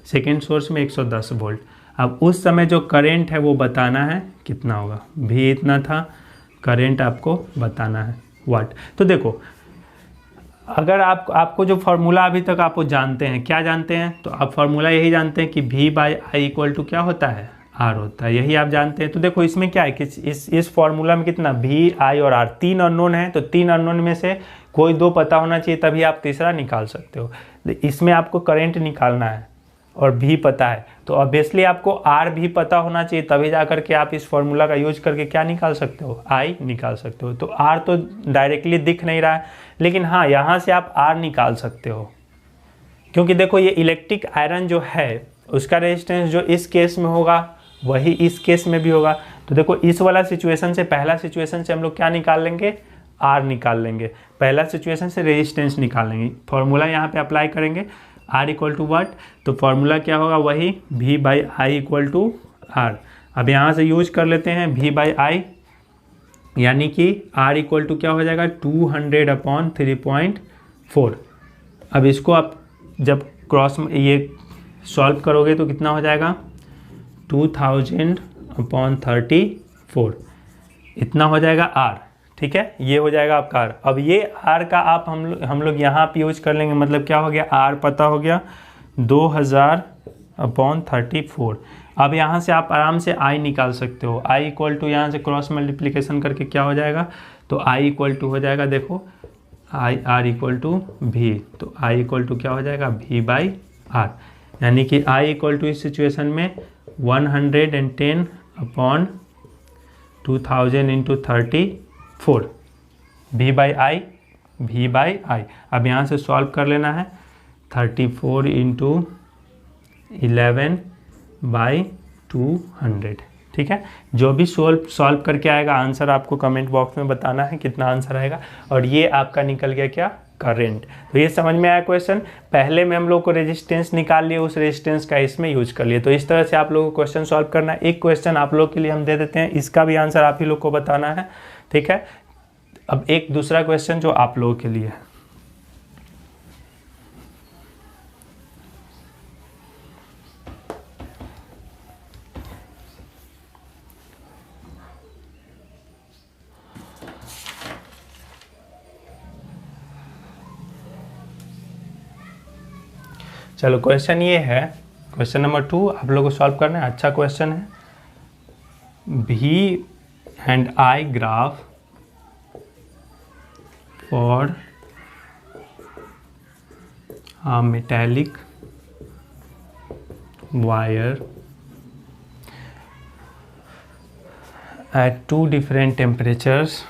सेकेंड सोर्स में 110 वोल्ट। अब उस समय जो करंट है वो बताना है कितना होगा, भी इतना था, करंट आपको बताना है वाट। तो देखो, अगर आपको जो फार्मूला अभी तक आपको जानते हैं, क्या जानते हैं, तो आप फार्मूला यही जानते हैं कि V/I इक्वल टू क्या होता है R होता है, यही आप जानते हैं। तो देखो इसमें क्या है कि इस फार्मूला में कितना V, I और R तीन अननोन है, तो तीन अननोन में से कोई दो पता होना चाहिए, तभी आप तीसरा निकाल सकते हो। इसमें आपको करंट निकालना है और भी पता है, तो ऑब्वियसली आपको R भी पता होना चाहिए, तभी जा करके आप इस फॉर्मूला का यूज करके क्या निकाल सकते हो, I निकाल सकते हो। तो R तो डायरेक्टली दिख नहीं रहा है, लेकिन हाँ यहाँ से आप R निकाल सकते हो, क्योंकि देखो ये इलेक्ट्रिक आयरन जो है उसका रेजिस्टेंस जो इस केस में होगा वही इस केस में भी होगा। तो देखो इस वाला सिचुएशन से, पहला सिचुएशन से हम लोग क्या निकाल लेंगे, R निकाल लेंगे, पहला सिचुएशन से रेजिस्टेंस निकाल लेंगे, फॉर्मूला यहाँ पे अप्लाई करेंगे R इक्वल टू वाट, तो फॉर्मूला क्या होगा वही V/I इक्वल टू R। अब यहाँ से यूज कर लेते हैं V/I, यानी कि R इक्वल टू क्या हो जाएगा 200/3.4। अब इसको आप जब क्रॉस ये सॉल्व करोगे तो कितना हो जाएगा 2000/34, इतना हो जाएगा R, ठीक है, ये हो जाएगा आपका R। अब ये R का आप हम लोग यहाँ पे यूज कर लेंगे, मतलब क्या हो गया, R पता हो गया 2000/34। अब यहाँ से आप आराम से I निकाल सकते हो, I इक्वल टू यहाँ से क्रॉस मल्टीप्लिकेशन करके क्या हो जाएगा, तो I इक्वल टू हो जाएगा, देखो R इक्वल टू V, तो I इक्वल टू क्या हो जाएगा V/R, यानी कि I इक्वल टू इस सिचुएशन में 110/2000 इंटू 34 V/I। अब यहाँ से सॉल्व कर लेना है, 34 इंटू 11/200, ठीक है। जो भी सॉल्व करके आएगा आंसर आपको कमेंट बॉक्स में बताना है कितना आंसर आएगा। और ये आपका निकल गया क्या, करंट। तो ये समझ में आया क्वेश्चन। पहले में हम लोग को रेजिस्टेंस निकाल लिए, उस रेजिस्टेंस का इसमें यूज कर लिए। तो इस तरह से आप लोगों को क्वेश्चन सॉल्व करना है। एक क्वेश्चन आप लोग के लिए हम दे देते हैं, इसका भी आंसर आप ही लोग को बताना है, ठीक है। अब एक दूसरा क्वेश्चन जो आप लोगों के लिए है, चलो क्वेश्चन ये है, क्वेश्चन नंबर 2 आप लोगों को सॉल्व करना है। अच्छा क्वेश्चन है। V and I graph for a metallic wire at two different temperatures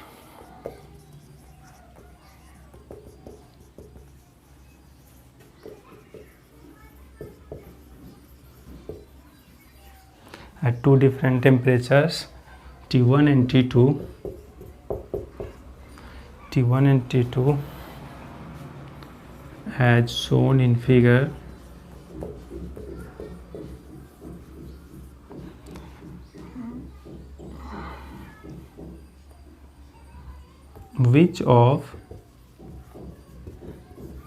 T1 and T2 as shown in figure, which of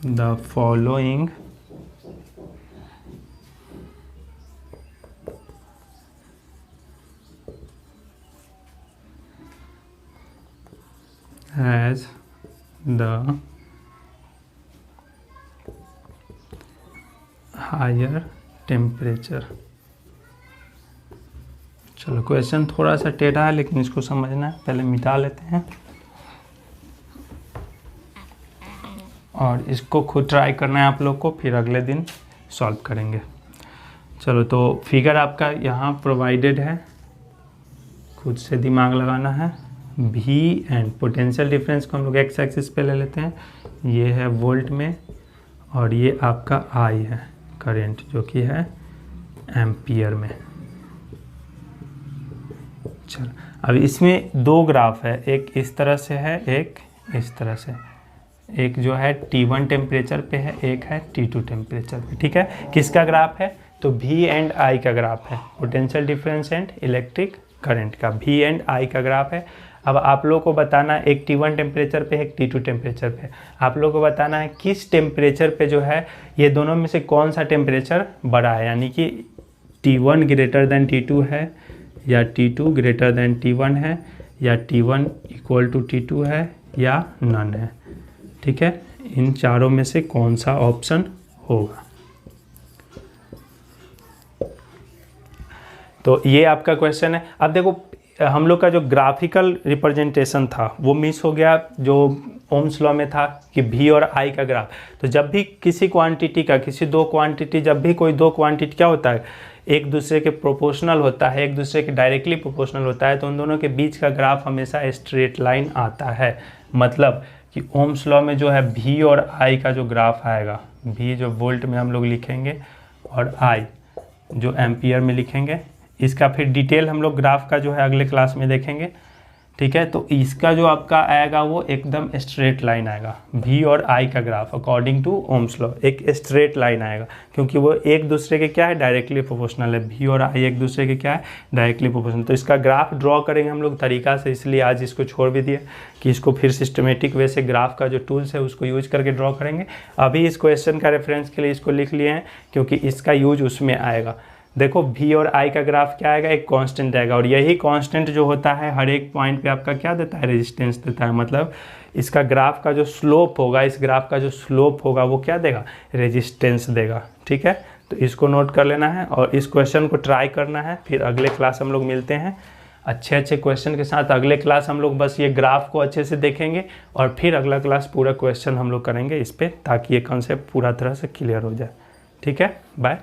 the following has the higher temperature। चलो question थोड़ा सा टेढ़ा है, लेकिन इसको समझना है। पहले मिटा लेते हैं और इसको खुद ट्राई करना है आप लोग को, फिर अगले दिन सॉल्व करेंगे। चलो, तो फिगर आपका यहाँ प्रोवाइडेड है, खुद से दिमाग लगाना है। V एंड पोटेंशियल डिफरेंस को हम लोग एक्स एक्सिस पे ले लेते हैं, ये है वोल्ट में, और ये आपका I है करंट, जो कि है एम्पियर में। चलो अब इसमें दो ग्राफ है, एक इस तरह से है, एक इस तरह से। एक जो है T1 टेम्परेचर पे है, एक है T2 टेम्परेचर पे। ठीक है, किसका ग्राफ है? तो V एंड I का ग्राफ है, potential difference and electric current का V एंड I का ग्राफ है। अब आप लोगों को बताना, एक T1 टेम्परेचर पे है, एक T2 टेम्परेचर पे। आप लोगों को बताना है किस टेम्परेचर पे जो है ये दोनों में से कौन सा टेम्परेचर बड़ा है, यानी कि T1 ग्रेटर देन T2 है, या T2 ग्रेटर देन T1 है, या T1 इक्वल टू T2 है, या नन है। ठीक है, इन चारों में से कौन सा ऑप्शन होगा? तो ये आपका क्वेश्चन है। अब देखो हम लोग का जो ग्राफिकल रिप्रेजेंटेशन था वो मिस हो गया, जो ओम्स लॉ में था कि V और I का ग्राफ। तो जब भी किसी क्वांटिटी का, किसी दो क्वांटिटी, जब भी कोई दो क्वांटिटी क्या होता है, एक दूसरे के प्रोपोर्शनल होता है, एक दूसरे के डायरेक्टली प्रोपोर्शनल होता है, तो उन दोनों के बीच का ग्राफ हमेशा स्ट्रेट लाइन आता है। मतलब कि ओम्स लॉ में जो है V और I का जो ग्राफ आएगा, V जो वोल्ट में हम लोग लिखेंगे और I जो एम्पियर में लिखेंगे, इसका फिर डिटेल हम लोग ग्राफ का जो है अगले क्लास में देखेंगे। ठीक है, तो इसका जो आपका आएगा वो एकदम स्ट्रेट लाइन आएगा। V और I का graph according to Ohm's law एक स्ट्रेट लाइन आएगा, क्योंकि वो एक दूसरे के क्या है, डायरेक्टली प्रोपोर्शनल है। V और I एक दूसरे के क्या है, डायरेक्टली प्रोपोर्शनल। तो इसका ग्राफ ड्रॉ करेंगे हम लोग तरीका से, इसलिए आज इसको छोड़ भी दिया कि इसको फिर सिस्टमेटिक वे से ग्राफ का जो टूल्स है उसको यूज करके ड्रॉ करेंगे। अभी इस क्वेश्चन का रेफरेंस के लिए इसको लिख लिए हैं, क्योंकि इसका यूज उसमें आएगा। देखो V और I का ग्राफ क्या आएगा, एक कांस्टेंट आएगा, और यही कांस्टेंट जो होता है हर एक पॉइंट पे आपका क्या देता है, रेजिस्टेंस देता है। मतलब इसका ग्राफ का जो स्लोप होगा, इस ग्राफ का जो स्लोप होगा वो क्या देगा, रेजिस्टेंस देगा। ठीक है, तो इसको नोट कर लेना है और इस क्वेश्चन को ट्राई करना है। फिर अगले क्लास हम लोग मिलते हैं अच्छे अच्छे क्वेश्चन के साथ। अगले क्लास हम लोग बस ये ग्राफ को अच्छे से देखेंगे और फिर अगला क्लास पूरा क्वेश्चन हम लोग करेंगे इस पर, ताकि ये कॉन्सेप्ट पूरा तरह से क्लियर हो जाए। ठीक है, बाय।